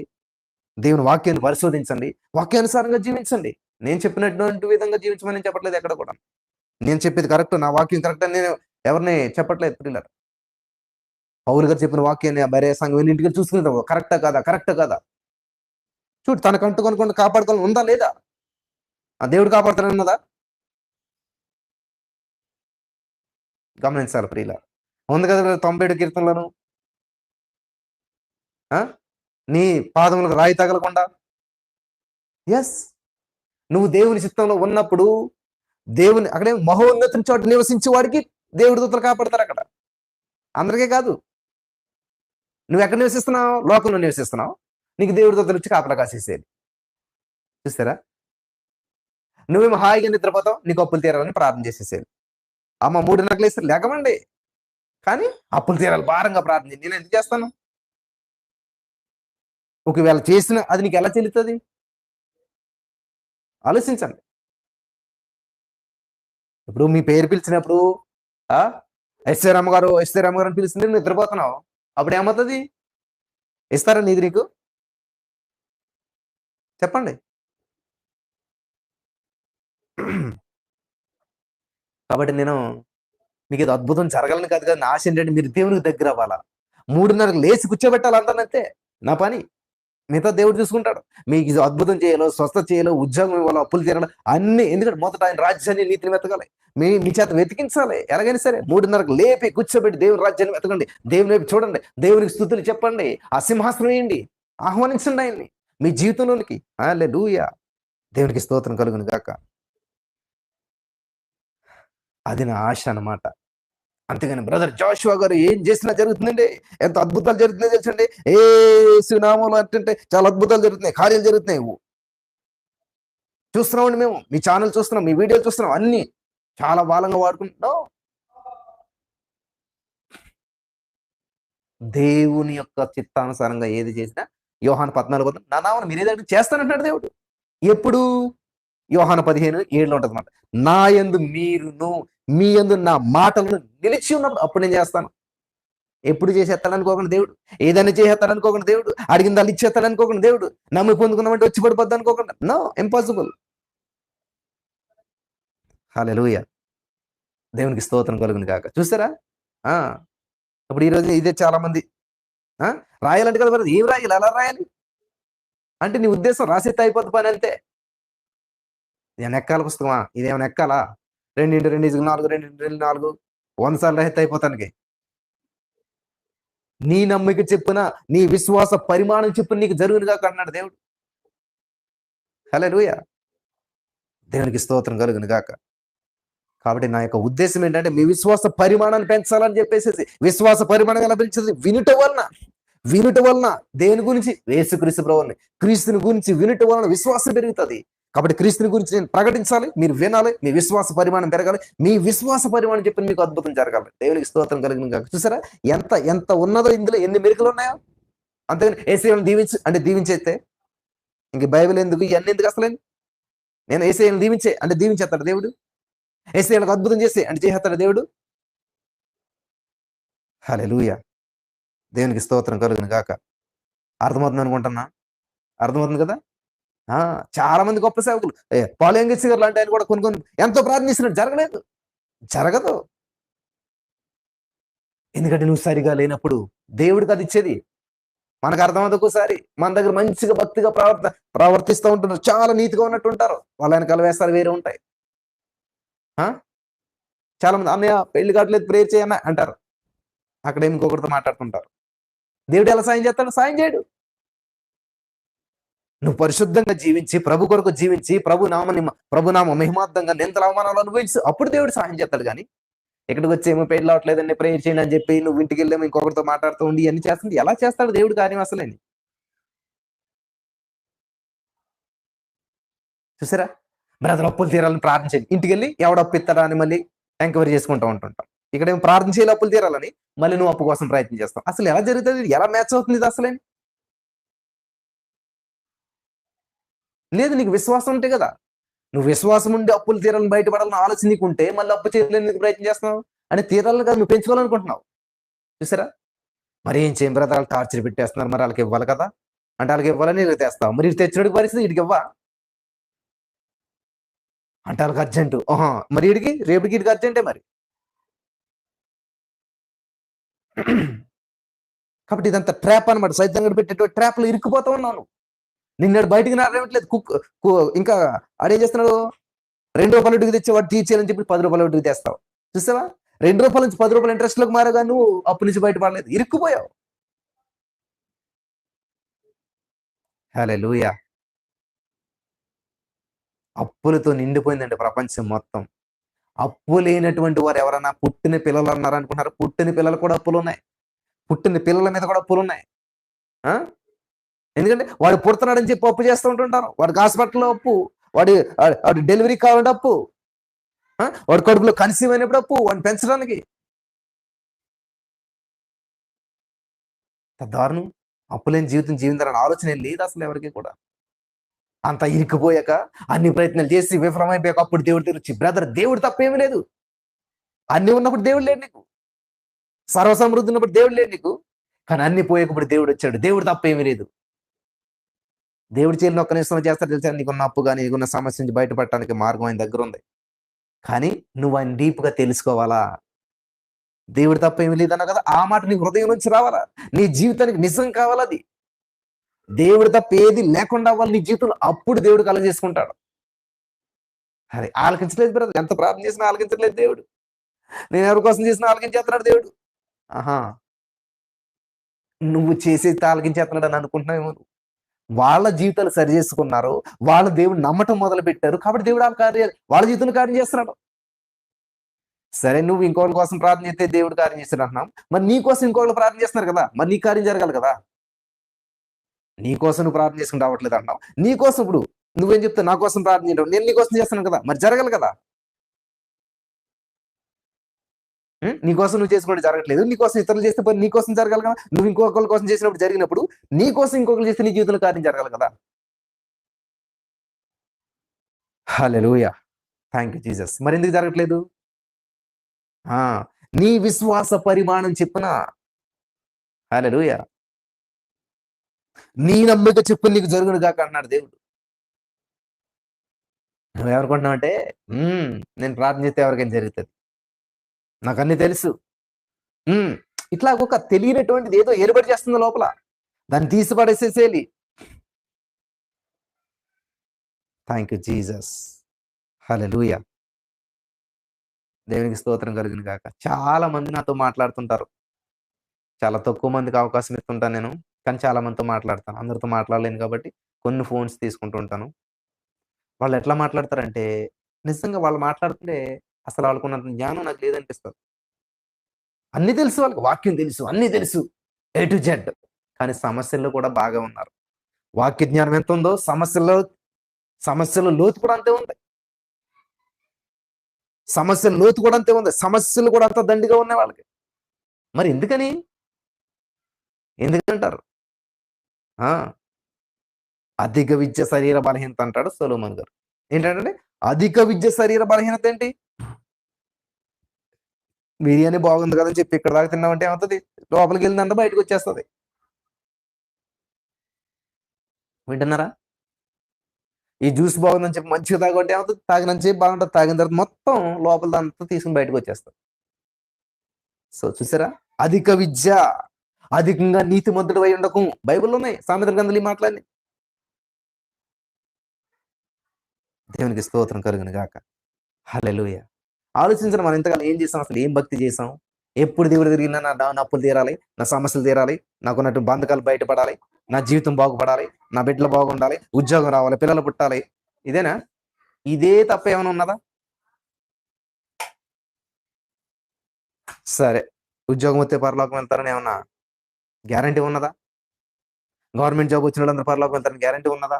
దేవుని వాక్యాన్ని పరిశోధించండి, వాక్యానుసారంగా జీవించండి. నేను చెప్పినటువంటి విధంగా జీవించమని నేను చెప్పట్లేదు ఎక్కడ కూడా. నేను చెప్పేది కరెక్ట్, నా వాక్యం కరెక్ట్ అని నేను ఎవరిని చెప్పట్లేదు ప్రియులారా. పౌలు గారు చెప్పిన వాక్యాన్ని మరే సంఘం వెళ్ళి ఇంటికి చూసుకుంటాం, కరెక్టా కాదా, కరెక్టా కాదా. చూడు, తనకంటూ కొనుక్కొని కాపాడుకోవాలని ఉందా లేదా? ఆ దేవుడు కాపాడుతానన్నదా? గమనించాలి ప్రియులారా. ఉంది కదా 97 కీర్తనలను, నీ పాదములకు రాయి తగలకుండా. ఎస్, నువ్వు దేవుని చిత్తంలో ఉన్నప్పుడు దేవుని అక్కడే మహోన్నతుని చోట నివసించే వాడికి దేవుడి దూతలు కాపాడతారు. అక్కడ అందరికీ కాదు. నువ్వు ఎక్కడ నివసిస్తున్నావు? లోకంలో నివసిస్తున్నావు, నీకు దేవుడి దూతలు వచ్చి కాపలా కాసేసేది. చూస్తారా? నువ్వేమో హాయిగా నిద్రపోతావు, నీకు అప్పులు తీరాలని ప్రార్థన చేసేసేది. అమ్మ 3:30 లేస్తే లేకమండి, కానీ అప్పులు తీరాలి భారంగా ప్రార్థన చేయండి. నేను ఎందుకు చేస్తాను? ఒకవేళ చేసిన అది నీకు ఎలా చెల్లుతుంది? ఆలోచించండి. ఇప్పుడు మీ పేరు పిలిచినప్పుడు ఎస్ఏ రామగారు అని పిలిచింది, నువ్వు నిద్రపోతున్నావు, అప్పుడు ఏమవుతుంది? ఇస్తారా నీది నీకు? చెప్పండి. కాబట్టి నేను మీకు ఇది అద్భుతం జరగాలని కాదు కదా, నా ఆశ ఏంటంటే మీరు దేవునికి దగ్గర అవ్వాలా. 3:30 లేచి కూర్చోబెట్టాలి అందరినంతే నా పని. మిగతా దేవుడు చూసుకుంటాడు. మీకు ఇది అద్భుతం చేయాలో, స్వస్థత చేయాలో, ఉద్యోగం ఇవ్వాలో, అప్పులు తీరాలో అన్ని. ఎందుకంటే మొదట ఆయన రాజ్యాన్ని, నీతిని వెతకాలి. మీ చేత వెతికించాలి ఎలాగైనా సరే. 3:30 లేపి కూర్చోబెట్టి దేవుని రాజ్యాన్ని వెతకండి, దేవుని వైపు చూడండి, దేవునికి స్తుతులు చెప్పండి, ఆ సింహాసనం వేయండి, ఆహ్వానించండి ఆయన్ని మీ జీవితంలోనికి. హల్లెలూయా. దేవునికి స్తోత్రం కలుగును గాక. అది నా ఆశ అన్నమాట. అంతేగాని బ్రదర్ జాషువా గారు ఏం చేసినా జరుగుతుందండి, ఎంత అద్భుతాలు జరుగుతున్నాయో తెలుసండి. సునామూలు అంటే చాలా అద్భుతాలు జరుగుతున్నాయి, కార్యాలు జరుగుతున్నాయి. చూస్తున్నామండి, మేము మీ ఛానల్ చూస్తున్నాం, మీ వీడియోలు చూస్తున్నాం, అన్ని చాలా బలంగా వాడుకుంటున్నాం. దేవుని యొక్క చిత్తానుసారంగా ఏది చేసినా, యోహాను 14 నా నామమున మీరు ఏదైనా చేస్తానంటాడు దేవుడు. ఎప్పుడు? యోహాను 15:7 ఉంటుంది అన్నమాట. నా యందు మీరును, మీ యందు నా మాటలను నిలిచి ఉన్నప్పుడు అప్పుడు నేను చేస్తాను. ఎప్పుడు చేసేస్తాడు అనుకోకుండా దేవుడు, ఏదైనా చేసేస్తాడు అనుకోకుండా దేవుడు, అడిగిన దాన్ని ఇచ్చేస్తాడు అనుకోకుండా దేవుడు, నమ్మి పొందుకున్నామంటే వచ్చి పడిపోద్ది అనుకోకుండా. No, impossible. హల్లెలూయా. దేవునికి స్తోత్రం కలుగును గాక. చూసారా? ఇప్పుడు ఈరోజు ఇదే చాలా మంది రాయాలంటే కదా, మరి ఏం రాయాలి, ఎలా రాయాలి అంటే నీ ఉద్దేశం రాసేస్తే అయిపోద్ది పని అంతే. ఏమైనా ఎక్కాల పుస్తకమా? ఇదేమైనా ఎక్కాలా? 2x2 4 2x4 100 సార్లు రాసేస్తే అయిపోతానికి. నీ నమ్మిక చెప్పున, నీ విశ్వాస పరిమాణం చెప్పున నీకు జరుగును గాక అన్నాడు దేవుడు. హల్లెలూయా. దేవునికి స్తోత్రం కలుగును గాక. కాబట్టి నా యొక్క ఉద్దేశం ఏంటంటే మీ విశ్వాస పరిమాణాన్ని పెంచాలని చెప్పేసి. విశ్వాస పరిమాణం ఎలా పెంచేది? వినుట వలన దేని గురించి? యేసుక్రీస్తు ప్రభువుని, క్రీస్తుని గురించి వినుట వలన విశ్వాసం పెరుగుతుంది. కాబట్టి క్రీస్తుని గురించి నేను ప్రకటించాలి, మీరు వినాలి, మీ విశ్వాస పరిమాణం పెరగాలి, మీ విశ్వాస పరిమాణం చెప్పి మీకు అద్భుతం జరగాలి. దేవునికి స్తోత్రం కలిగిన కాక. చూసారా ఎంత ఎంత ఉన్నదో ఇందులో, ఎన్ని మెరుకులు ఉన్నాయో. అంతేగాని యేసయ్యను దీవించు అంటే దీవించేస్తే ఇంక బైబిల్ ఎందుకు, ఇవన్నీ ఎందుకు అసలు? నేను యేసయ్యను దీవించే అంటే దీవించేస్తాడు దేవుడు, యేసయ్యకు అద్భుతం చేస్తే అంటే చేసేస్తాడు దేవుడు. హల్లెలూయా. దేవునికి స్తోత్రం కలుగును గాక. అర్థమవుతుంది అనుకుంటున్నా, అర్థమవుతుంది కదా. ఆ! చాలా మంది గొప్ప సేవకులు. పాల్ యంగెత్స్ గారు లాంటి ఆయన కూడా కొన్ని కొన్ని ఎంతో ప్రార్థన చేసినాడు. జరగలేదు. జరగదు. ఎందుకంటే నువ్వు సరిగా లేనప్పుడు. దేవుడికది ఇచ్చేది. మనకు అర్థమవ్వదు ఒక్కోసారి. మన దగ్గర మంచిగా భక్తిగా ప్రవర్తిస్తా ఉంటున్నారు. చాలా నీతిగా ఉన్నట్టుంటారు. వాళ్ళ వెనకాల వేషాలు వేరే ఉంటాయి. ఆ! చాలా మంది "అన్నయ్య పెళ్లి కావట్లేదు ప్రేయర్ చేయన్న" అంటారు. అక్కడేమో ఇంకొకరితో మాట్లాడుతుంటారు. దేవుడు ఎలా సాయం చేస్తాడు? సాయం చేయడు. నువ్వు పరిశుద్ధంగా జీవించి, ప్రభు కొరకు జీవించి, ప్రభు నామ మహిమార్థంగా నిందల అవమానాలు అనుభవించు. అప్పుడు దేవుడు సహాయం చేస్తాడు గానీ, ఇక్కడికొచ్చేమో పెళ్లి అవ్వట్లేదండి ప్రేయర్ చేయండి అని చెప్పి, నువ్వు ఇంటికెళ్ళేమో ఇంకొకరితో మాట్లాడుతూ ఉండి ఇయన్నీ చేస్తుంటే ఎలా చేస్తాడు దేవుడు కార్యం అసలని? చూసారా? బ్రదర్ అప్పులు తీరాలని ప్రార్థించండి. ఇంటికెళ్ళి ఎవడు అప్పు ఇత్తడా అని మళ్ళీ ఎంక్వైరీ చేసుకుంటూ ఉంటుంటాం. ఇక్కడేమో ప్రార్థన చేయాలి అప్పులు తీరాలని, మళ్ళీ నువ్వు అప్పు కోసం ప్రయత్నం చేస్తావు. అసలు ఎలా జరుగుతది? ఎలా మ్యాచ్ అవుతుంది ఇది అసలని? లేదు నీకు విశ్వాసం ఉంటే కదా! నువ్వు విశ్వాసం ఉండి అప్పులు తీరాలని బయటపడాలని ఆలోచన నీకుంటే, మళ్ళీ అప్పు చేయలేనికి ప్రయత్నం చేస్తున్నావు? అంటే తీరాలని కాదు నువ్వు పెంచుకోవాలనుకుంటున్నావు. చూసారా? మరి ఏం చేయం బ్రదర్ ఆళ్ళు టార్చర్ పెట్టేస్తున్నారు. మరి ఆళ్ళకి ఇవ్వాలి కదా! అంటే ఆళ్ళకి ఇవ్వాలని ఈళ్ళకి తెస్తావు. మరి ఈడు తెచ్చినోడికి పరిస్థితి ఈడికివ్వా? అంటే ఆళ్ళకి అర్జెంటు. ఆహా! మరి ఈడికి రేపటికి ఈడికి అర్జెంటే మరి. కాబట్టి ఇదంతా ట్రాప్ అన్నమాట. సైతానుగాడు పెట్టేటువంటి ట్రాప్‌లో ఇరుక్కుపోతా ఉన్నావు నువ్వు. నిన్నేడు బయటికి రానివ్వట్లేదు. కుక్ కు ఇంకా ఆడేం చేస్తున్నాడు? రూ. 2 వడ్డీకి తెచ్చి వాడు తీర్చేయాలని చెప్పి రూ. 10 వడ్డీకి తెస్తావు. చూసావా? రూ. 2 నుంచి రూ. 10 ఇంట్రెస్ట్‌లోకి మారావుగా నువ్వు అప్పు నుంచి బయటపడలేదు. ఇరుక్కుపోయావు. హల్లెలూయా! అప్పులతో నిండిపోయిందండి ప్రపంచం మొత్తం. అప్పు లేనటువంటి వారు ఎవరన్నా పుట్టిన పిల్లలు అన్నారనుకుంటున్నారా? పుట్టిన పిల్లలు కూడా అప్పులున్నాయి. పుట్టిన పిల్లల మీద కూడా అప్పులున్నాయి. ఆ! ఎందుకంటే వాడు పుడుతున్నాడని చెప్పి అప్పు చేస్తూ ఉంటుంటారు. వాడికి హాస్పిటల్‌లో అప్పు. వాడి వాడి డెలివరీ కావాలంటే అప్పు. వాడి కడుపులో కన్సీవ్ అయినప్పుడు అప్పు. వాడిని పెంచడానికి. ఎంత దారుణం. అప్పులేని జీవితం జీవించాలన్న ఆలోచనే లేదసలు ఎవరికీ కూడా. అంత ఇరుక్కుపోయాక, అన్ని ప్రయత్నాలు చేసి విఫలమైపోయాక అప్పుడు దేవుడి దగ్గరొచ్చి బ్రదర్ దేవుడు తప్పేమి లేదు. అన్నీ ఉన్నప్పుడు దేవుడు లేడు నీకు. సర్వసమృద్ధి ఉన్నప్పుడు దేవుడు లేడు నీకు. కానీ అన్ని పోయాక ఇప్పుడు దేవుడొచ్చాడు. దేవుడు తప్పేమి లేదు. దేవుడు చేయనిది ఒక్క నిమిషంలో చేస్తాడు తెలుసా? నీకున్న అప్పు గాని, నీకున్న సమస్య నుంచి బయటపడటానికి మార్గం ఆయన దగ్గరుంది. కానీ నువ్వు ఆయన డీప్‌గా తెలుసుకోవాలా? దేవుడు తప్ప ఏమి లేదన్నావు కదా! ఆ మాట నీ హృదయం నుంచి రావాలా? నీ జీవితానికి నిజం కావాలది. దేవుడు తప్ప ఏది లేకుండా అవ్వాలి నీ జీవితంలో. అప్పుడు దేవుడు కలుగజేసుకుంటాడు. అది ఆలకించలేదు బ్రదర్. ఎంత ప్రార్థన చేసినా ఆలకించట్లేదు దేవుడు. నేను ఎవరి కోసం చేసినా ఆలకించేస్తున్నాడు దేవుడు. ఆహా! నువ్వు చేసేది ఆలకించేస్తున్నాడని అనుకుంటున్నావేమో నువ్వు. వాళ్ళ జీవితాలు సరి చేసుకున్నారు. వాళ్ళు దేవుడిని నమ్మటం మొదలుపెట్టారు. కాబట్టి దేవుడు వాళ్ళ జీవితంలో కార్యం చేస్తున్నాడు. సరే నువ్వు ఇంకోళ్ళ కోసం ప్రార్థన చేస్తే దేవుడు కార్యం చేస్తాడు అంటున్నావు. మరి నీ కోసం ఇంకోళ్ళు ప్రార్థన చేస్తున్నారు కదా! మరి నీ కార్యం జరగాలి కదా! నీ కోసం నువ్వు ప్రార్థన చేసుకొని రావట్లేదు అంటున్నావు. నీ కోసం ఇప్పుడు నువ్వేం చెప్తావు? నా కోసం ప్రార్థన చేయడం. నేను నీ కోసం చేస్తున్నాను కదా! మరి జరగాలి కదా! నీ కోసం నువ్వు చేసుకుంటే జరగట్లేదు. నీ కోసం ఇతరులు చేస్తే పోనీ నీ కోసం జరగాలి కదా! నువ్వు ఇంకొకళ్ళ కోసం చేసినప్పుడు జరిగినప్పుడు, నీ కోసం ఇంకొకళ్ళు చేస్తే నీ జీవితంలో కార్యం జరగాలి కదా! హల్లెలూయా! Thank you Jesus. మరెందుకు జరగట్లేదు? ఆ! నీ విశ్వాస పరిమాణం చొప్పున హల్లెలూయా! నీ నమ్మిక చొప్పున నీకు జరుగును గాక అన్నాడు దేవుడు. నువ్వేమనుకుంటున్నావంటే, హ్మ్. నేను ప్రార్థన చేస్తే ఎవరికైనా జరుగుతది. నాకన్నీ తెలుసు. హ్మ్. ఇట్లా ఒక తెలియనటువంటిది ఏదో ఏలుబడి చేస్తుంది లోపల. దాన్ని తీసి పడేసేసేయాలి. Thank you Jesus. హల్లెలూయా! దేవునికి స్తోత్రం కలుగును గాక. చాలా మంది నాతో మాట్లాడుతుంటారు. చాలా తక్కువ మందికి అవకాశం ఇస్తుంటాను నేను. కానీ చాలా మందితో మాట్లాడతాను. అందరితో మాట్లాడలేను కాబట్టి కొన్ని ఫోన్స్ తీసుకుంటూ ఉంటాను. వాళ్ళెట్లా మాట్లాడతారంటే, నిజంగా వాళ్ళు మాట్లాడుతుంటే అసలు వాళ్ళకున్నంత జ్ఞానం నాకు లేదనిపిస్తది. అన్నీ తెలుసు వాళ్ళకి. వాక్యం తెలుసు. అన్నీ తెలుసు. A to Z. కానీ సమస్యల్లో కూడా బాగా ఉన్నారు. వాక్య జ్ఞానం ఎంతుందో సమస్యల లోతు కూడా అంతే ఉంది. సమస్యల లోతు కూడా అంతే ఉంది. సమస్యలు కూడా అంత దండిగా ఉన్నాయి వాళ్ళకి. మరి ఎందుకని? ఎందుకంటారు? ఆ! అధిక విద్య శరీర బలహీనత అంటాడు సొలొమోన్ గారు. ఏంటంటే అధిక విద్య శరీర బలహీనత ఏంటి? బిర్యానీ బాగుంది కదా! అని చెప్పి ఇక్కడి దాకా తిన్నామంటే ఏమవుతది? లోపలికెళ్ళిందంతా బయటకొచ్చేస్తది. వింటున్నారా? ఈ జ్యూస్ బాగుందని చెప్పి మంచిగా తాగొట్టే ఏమవుతుంది, తాగినంత సేపు బాగుంటుంది, తాగిన తర్వాత మొత్తం లోపల అంతా తీసుకుని బయటకు వచ్చేస్తాం. సో చూసారా, అధిక విద్య, అధికంగా నీతిమంతుడు అయి ఉండకు, బైబిల్లో ఉన్నాయి సామెతల గ్రంథాలు ఈ మాటలన్నీ. దేవునికి స్తోత్రం కలుగును గాక. హల్లెలూయా. ఆలోచించండి, మనం ఇంతకాలం ఏం చేసాం, అసలు ఏం భక్తి చేసాం? ఎప్పుడు దేవుడు తిరిగినా నా అప్పులు తీరాలి, నా సమస్యలు తీరాలి, నాకున్నట్టు బంధకాలు బయటపడాలి, నా జీవితం బాగుపడాలి, నా బిడ్డలు బాగుండాలి, ఉద్యోగం రావాలి, పిల్లలు పుట్టాలి. ఇదేనా? ఇదే తప్ప ఏమైనా ఉన్నదా? సరే, ఉద్యోగం వస్తే పరలోకం వెళ్తారని ఏమన్నా గ్యారంటీ ఉన్నదా? గవర్నమెంట్ జాబ్ వచ్చిన వాళ్ళందరూ పరలోకం వెళ్తారని గ్యారంటీ ఉన్నదా?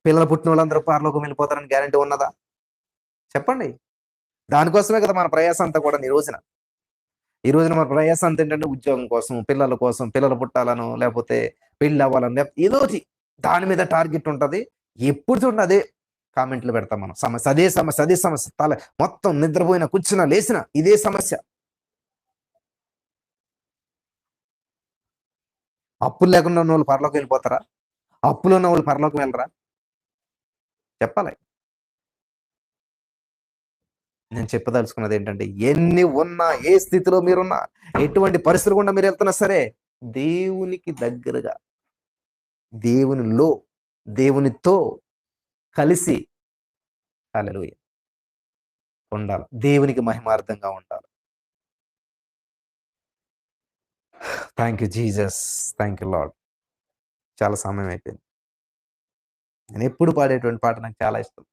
పిల్లలు పుట్టిన వాళ్ళందరూ పరలోకం వెళ్ళిపోతారని గ్యారంటీ ఉన్నదా? చెప్పండి. దానికోసమే కదా మన ప్రయాసం అంతా కూడా ఈ రోజున మన ప్రయాసం అంతా ఏంటంటే ఉద్యోగం కోసం, పిల్లల కోసం, పిల్లలు పుట్టాలను, లేకపోతే పెళ్లి అవ్వాలని, లేకపోతే ఏదోటి దాని మీద టార్గెట్ ఉంటది. ఎప్పుడు చూడండి అదే కామెంట్లు పెడతాం మనం. సమస్య, అదే సమస్య, అదే సమస్య. మొత్తం నిద్రపోయినా, కూర్చున్నా, లేచినా ఇదే సమస్య. అప్పులు లేకుండా ఉన్న వాళ్ళు పరలోకం వెళ్ళిపోతారా? అప్పులు ఉన్న వాళ్ళు పరలోకం వెళ్ళరా? చెప్పాలి. నేను చెప్పదలుచుకున్నది ఏంటంటే, ఎన్ని ఉన్నా, ఏ స్థితిలో మీరున్నా, ఎటువంటి పరిస్థితులు గుండా మీరు వెళ్తున్నా సరే, దేవునికి దగ్గరగా, దేవునిలో, దేవునితో కలిసి, హల్లెలూయా, ఉండాలి. దేవునికి మహిమార్థంగా ఉండాలి. Thank you Jesus. Thank you lord. చాలా సమయం అయిపోయింది. నేను ఎప్పుడు పాడేటువంటి పాట నాకు చాలా ఇష్టం.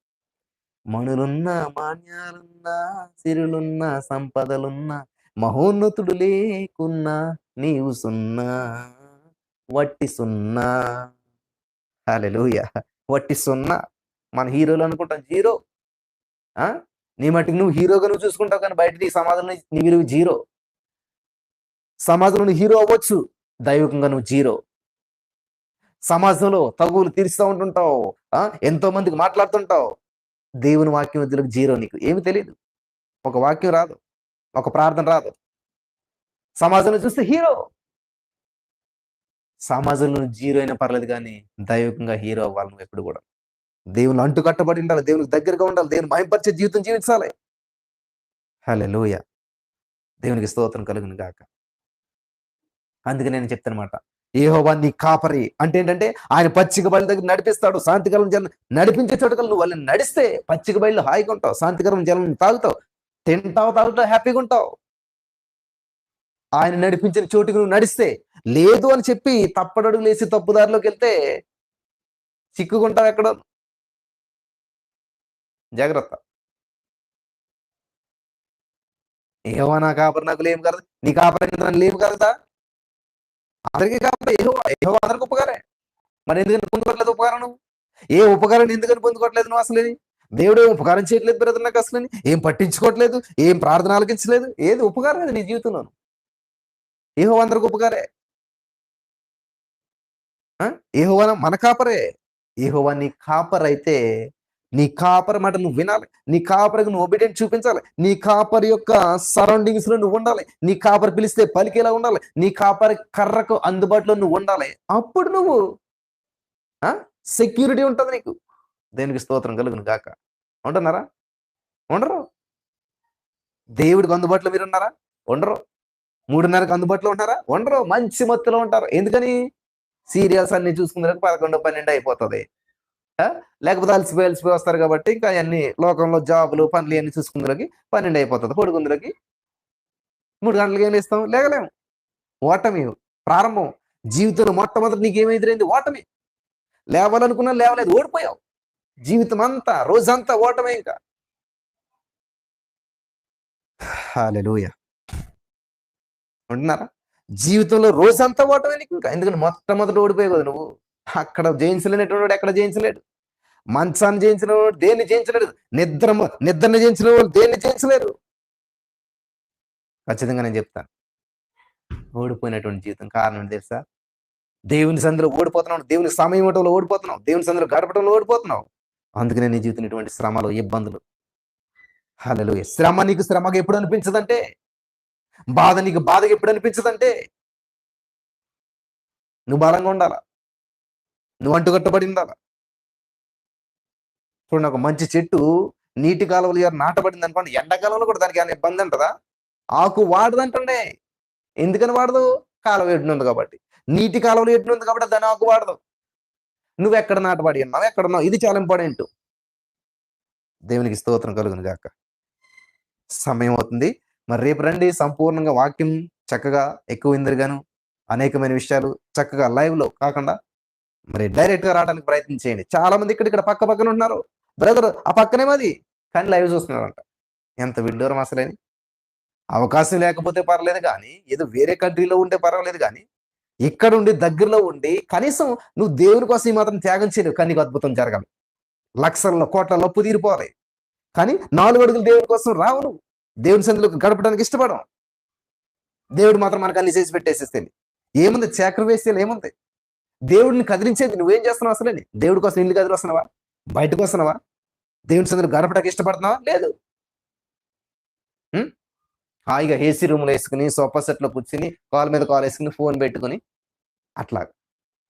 మణులున్నా, మాన్యాలున్నా, సిరులున్నా, సంపదలున్నా, మహోన్నతుడు లేకున్నా, నీవు సున్నా, వట్టి సున్నా. హల్లెలూయా. వట్టి సున్నా. మన హీరోలు అనుకుంటాం జీరో. ఆ? నీ మట్టికి నువ్వు హీరోగా నువ్వు చూసుకుంటావు, కానీ బయట నీ సమాజంలో నీ విలువ జీరో. సమాజంలో నువ్వు హీరో అవ్వచ్చు, దైవికంగా నువ్వు జీరో. సమాజంలో తగువులు తీరుస్తూ ఉంటుంటావు, ఎంతో మందికి మాట్లాడుతుంటావు, దేవుని వాక్యం వద్దులకు జీరో. నీకు ఏమి తెలియదు, ఒక వాక్యం రాదు, ఒక ప్రార్థన రాదు. సమాజంలో చూస్తే హీరో. సమాజంలో జీరో అయినా పర్లేదు, కానీ దైవికంగా హీరో అవ్వాలి నువ్వు ఎప్పుడు కూడా. దేవుని అంటు కట్టబడి ఉండాలి, దేవునికి దగ్గరగా ఉండాలి, దేవుని మహింపరిచే జీవితం జీవించాలి. హల్లెలూయా. దేవునికి స్తోత్రం కలుగును గాక. అందుకే నేను చెప్తానమాట, యెహోవా నీ కాపరి అంటే ఏంటంటే, ఆయన పచ్చిక బయలు దగ్గర నడిపిస్తాడు, శాంతికరం జలం నడిపించే చోటుకలు నువ్వు వాళ్ళని నడిస్తే పచ్చిక బయలు హాయిగా ఉంటావు, శాంతికరం జలం తాగుతావు, తింటావు, తాగుతావు, హ్యాపీగా ఉంటావు. ఆయన నడిపించిన చోటుకు నువ్వు నడిస్తే, లేదు అని చెప్పి తప్పడడుగు లేసి తప్పుదారిలోకి వెళ్తే చిక్కుకుంటావు ఎక్కడో. జాగ్రత్త. యెహోవా నా కాపరి, నాకు లేము కదా, నీ కాపరి నన్ను లేవు కదా. అందరికీ కాపరి యెహోవా, యెహోవా అందరికి ఉపకారే. మరి ఎందుకని పొందుకోవట్లేదు ఉపకారం నువ్వు? ఏ ఉపకారాన్ని ఎందుకని పొందుకోవట్లేదు నువ్వు అసలు? దేవుడు ఏం ఉపకారం చేయట్లేదు బ్రదర్ నాకు అసలు, ఏం పట్టించుకోవట్లేదు, ఏం ప్రార్థన ఆలకించలేదు, ఏది ఉపకారం లేదు నీ జీవితంలో. యెహోవా అందరికి ఉపకారే. యెహోవా మన కాపరే. యెహోవా నీ కాపరైతే, నీ కాపరి మాట నువ్వు వినాలి, నీ కాపరికి నువ్వు ఒబీడియెంట్ చూపించాలి, నీ కాపరి యొక్క సరౌండింగ్స్ లో నువ్వు ఉండాలి, నీ కాపరి పిలిస్తే పలికేలా ఉండాలి, నీ కాపరి కర్రకు అందుబాటులో నువ్వు ఉండాలి. అప్పుడు నువ్వు సెక్యూరిటీ ఉంటుంది నీకు. దేనికి స్తోత్రం కలుగును గాక. ఉంటున్నారా? ఉండరు. దేవుడికి అందుబాటులో మీరు ఉన్నారా? ఉండరు. 3:30కి అందుబాటులో ఉంటారా? ఉండరు. మంచి మత్తులో ఉంటారు. ఎందుకని? సీరియల్స్ అన్ని చూసుకునేసరికి 11, 12 అయిపోతుంది. లేకపోతే అలసిపోయి వస్తారు కాబట్టి ఇంకా అన్ని లోకంలో జాబులు, పనులు అన్ని చూసుకుందులకి 12 అయిపోతుంది. పడుకుందులకి 3 గంటలకి ఏం లేస్తాం? లేగలేము. ఓటమి ప్రారంభం. జీవితంలో మొట్టమొదటి నీకేం ఎదురైంది? ఓటమి. లేవాలనుకున్నా లేవలేదు, ఓడిపోయావు. జీవితం అంతా, రోజంతా ఓటమే ఇంకా. హల్లెలూయా. ఉంటున్నారా? జీవితంలో రోజంతా ఓటమే నీకు ఇంకా. ఎందుకంటే మొట్టమొదటి ఓడిపోయావు కదా నువ్వు. అక్కడ జయించలేనటువంటి వాడు ఎక్కడ జయించలేడు. మంచాన్ని జయించిన వాడు దేన్ని జయించలేడు. నిద్రని జయించిన వాడు దేన్ని జయించలేరు. ఖచ్చితంగా నేను చెప్తాను. ఓడిపోయినటువంటి జీవితం కారణం ఏంటి తెలుసా? దేవుని సందులో ఓడిపోతున్నావు, దేవుని సమయం ఇవ్వటంలో ఓడిపోతున్నావు, దేవుని సందులో గడపడంలో ఓడిపోతున్నావు. అందుకనే నీ జీవితం ఇటువంటి శ్రమలు, ఇబ్బందులు. హల్లెలూయా. శ్రమ నీకు శ్రమగా ఎప్పుడు అనిపించదంటే, బాధ నీకు బాధగా ఎప్పుడు అనిపించదంటే, నువ్వు బలంగా ఉండాలా, నువ్వు అంటుకట్టబడి ఉండాలా. చూడండి, ఒక మంచి చెట్టు నీటి కాలువలు నాటబడింది అనుకోండి, ఎండాకాలంలో కూడా దానికి ఏమైనా ఇబ్బంది ఉంటదా? ఆకు వాడదంటండి. ఎందుకని వాడదు? కాలువ ఎడ్డునుంది కాబట్టి. నీటి కాలువలో ఎడ్డునుంది కాబట్టి దాని ఆకు వాడదు. నువ్వెక్కడ నాటబడి ఉన్నావు? ఎక్కడున్నావు? ఇది చాలా ఇంపార్టెంటు. దేవునికి స్తోత్రం కలుగును గాక. సమయం అవుతుంది. మరి రేపు రండి, సంపూర్ణంగా వాక్యం చక్కగా ఎక్కువ విందురుగాను, అనేకమైన విషయాలు చక్కగా లైవ్‌లో కాకుండా మరి డైరెక్ట్‌గా రావడానికి ప్రయత్నం చేయండి. చాలా మంది ఇక్కడ పక్క పక్కన ఉంటున్నారు. బ్రదర్ ఆ పక్కనే మాది. కానీ లైవ్ చూస్తున్నారంట. ఎంత విడ్డూరం అసలని. అవకాశం లేకపోతే పర్లేదు గానీ, ఏదో వేరే కంట్రీలో ఉంటే పర్వాలేదు గానీ, ఇక్కడుండి దగ్గరలో ఉండి కనీసం నువ్వు దేవుని కోసం ఈ మాత్రం త్యాగం చేయలేవు. కానీ నీకు అద్భుతం జరగాలి. లక్షల్లో, కోట్లలో అప్పు తీరిపోవాలి. కానీ 4 అడుగులు దేవుని కోసం రావు నువ్వు. దేవుని సన్నిధిలోకి గడపడానికి ఇష్టపడవు. దేవుడు మాత్రం మనకు అన్ని చేసి పెట్టేసేస్తేండి. ఏముంది సాక్రిఫైస్‌లో ఏముంది? దేవుడిని కదిలించేది నువ్వేం చేస్తున్నావు అసలని? దేవుడి కోసం ఇల్లు కదిలొస్తున్నావా? బయటకొస్తున్నావా? దేవుని సన్నిధిలో గడపడానికి ఇష్టపడుతున్నావా? లేదు. హ్మ్. హాయిగా ఏసీ రూమ్‌లో యేసుకొని, సోఫా సెట్‌లో కూర్చొని, కాలు మీద కాలేసుకొని, ఫోన్ పెట్టుకొని అట్లా,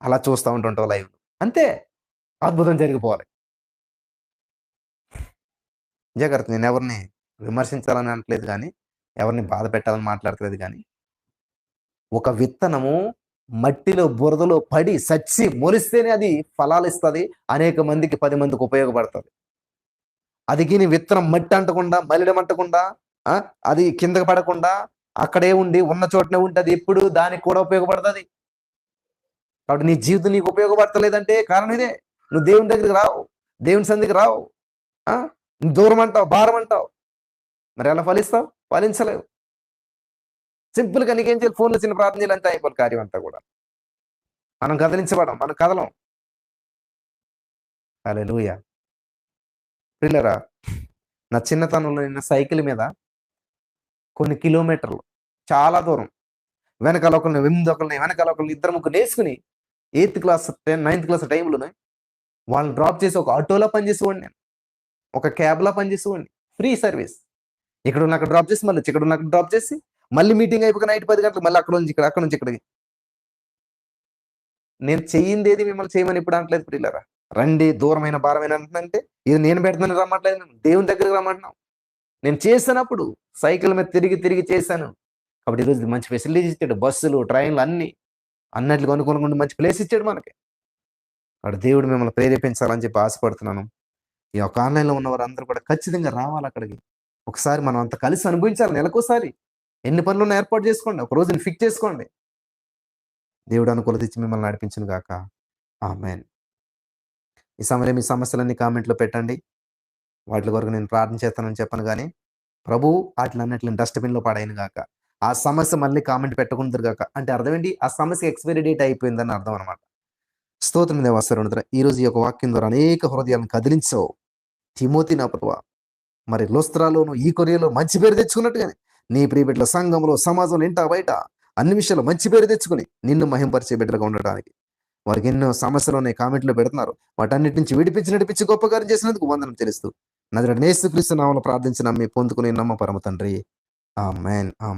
అలా చూస్తా ఉంటుంటావు లైవ్. అంతే. అద్భుతం జరిగిపోవాలి. జాగ్రత్త, నేనెవరిని విమర్శించాలని అనట్లేదు గానీ, ఎవరిని బాధ పెట్టాలని మాట్లాడట్లేదు గానీ, ఒక విత్తనము మట్టిలో, బురదలో పడి సచ్చి మొలిస్తేనే అది ఫలాలిస్తది. అనేక మందికి 10 మందికి ఉపయోగపడతది. అది గిని విత్తనం మట్టి అంటకుండా, మలినం అంటకుండా, ఆ! అది కిందకి పడకుండా, అక్కడే ఉండి, ఉన్న చోటనే ఉంటే అది ఎప్పుడు దానికి కూడా ఉపయోగపడతది. కాబట్టి నీ జీవితం నీకు ఉపయోగపడతలేదంటే కారణం ఇదే. నువ్వు దేవుని దగ్గరికి రావు. దేవుని సన్నిధికి రావు. ఆ! దూరం అంటావు, భారం అంటావు. మరెలా ఫలిస్తావు? ఫలించలేవు. సింపుల్‌గా నీకేం చేయాలి? ఫోన్‌లో చిన్న ప్రార్థన చేయాలి అంతే, అయిపోవాలి కార్యం అంతా కూడా. మనం కదిలించబడం. మనం కదలం. హల్లెలూయా! ప్రియులారా, నా చిన్నతనంలో నేను సైకిల్ మీద కొన్ని కిలోమీటర్లు, చాలా దూరం, వెనకాల ఒకళ్ళని, ముందు ఒకళ్ళని, వెనకాల ఒకళ్ళని, ఇద్దరు ముగ్గురినేసుకొని 8థ్ క్లాస్, 9థ్ క్లాస్ టైంలోనే వాళ్ళని డ్రాప్ చేసి ఒక ఆటోలో పనిచేసేవాడిని నేను. ఒక క్యాబ్‌లా పనిచేసేవాడిని. Free service. ఇక్కడున్న అక్కడ డ్రాప్ చేసి, మళ్ళొచ్చి ఇక్కడున్న అక్కడ డ్రాప్ చేసి, మళ్ళీ మీటింగ్ అయిపోక నైట్ 10 గంటలకు మళ్ళీ అక్కడ నుంచి ఇక్కడ, అక్కడి నుంచి ఇక్కడికి. నేను చెయ్యిందేది మిమ్మల్ని చేయమని ఎప్పుడు అనట్లేదు ప్రియులారా. రండి, దూరమైన భారమైన అంటున్నానంటే, ఇది నేను పెడుతున్నాను రమ్మట్లేదు నేను. దేవుని దగ్గరికి రమ్మంటున్నాం. నేను చేశానప్పుడు సైకిల్ మీద తిరిగి, తిరిగి చేశాను. కాబట్టి ఈరోజు మంచి ఫెసిలిటీస్ ఇచ్చాడు. బస్సులు, ట్రైన్‌లు అన్నీ. అన్నిట్లికి అనుకూలంగా ఉండి మంచి ప్లేస్ ఇచ్చాడు మనకి. కాబట్టి దేవుడు మిమ్మల్ని ప్రేరేపించాలని చెప్పి ఆశపడుతున్నాను. ఈ యొక్క ఆన్‌లైన్‌లో ఉన్న వారందరూ కూడా ఖచ్చితంగా రావాలక్కడికి. ఒకసారి మనం అంతా కలిసి అనుభవించాలి నెలకోసారి. ఎన్ని పనులున్నా ఏర్పాటు చేసుకోండి. ఒక రోజుని ఫిక్స్ చేసుకోండి. దేవుడు అనుకూలత ఇచ్చి మిమ్మల్ని నడిపించును గాక. ఆమేన్. ఈ సమయంలో మీ సమస్యలన్నీ కామెంట్‌లో పెట్టండి. వాటిల కొరకు నేను ప్రార్థన చేస్తానని చెప్పను గానీ, ప్రభువు ఆటిలన్నిటిని డస్ట్‌బిన్‌లో పడేయును గాక. ఆ సమస్య మళ్ళీ కామెంట్ పెట్టకుందురు గాక. అంటే అర్థం ఏంటి? ఆ సమస్య ఎక్స్‌పైరీ డేట్ అయిపోయిందని అర్థం అన్నమాట. స్తోత్రం దేవా సర్వోన్నతుడా. ఈరోజు ఈ యొక్క వాక్యం ద్వారా అనేక హృదయాలను కదిలించావు. తిమోతి నా ప్రభువా, మరి లుస్త్రాలోను, ఈ కొరియలో మంచి పేరు తెచ్చుకున్నట్టుగానే నీ ప్రియ బిడ్డల సంఘంలో, సమాజంలో, ఇంటా బయట అన్ని విషయాల్లో మంచి పేరు తెచ్చుకొని నిన్ను మహింపరిచే బిడ్డలుగా ఉండటానికి వారికి ఎన్నో సమస్యలు ఉన్నాయి, కామెంట్లు పెడుతున్నారు. వాటన్నిటి నుంచి విడిపించి నడిపించి గొప్ప కార్యం చేసినందుకు వందనం తెలుస్తూ నజరేయుడైన యేసుక్రీస్తు నామములో ప్రార్థించి నమ్మి పొందుకుని నమ్మ పరమ తండ్రి. ఆమేన్.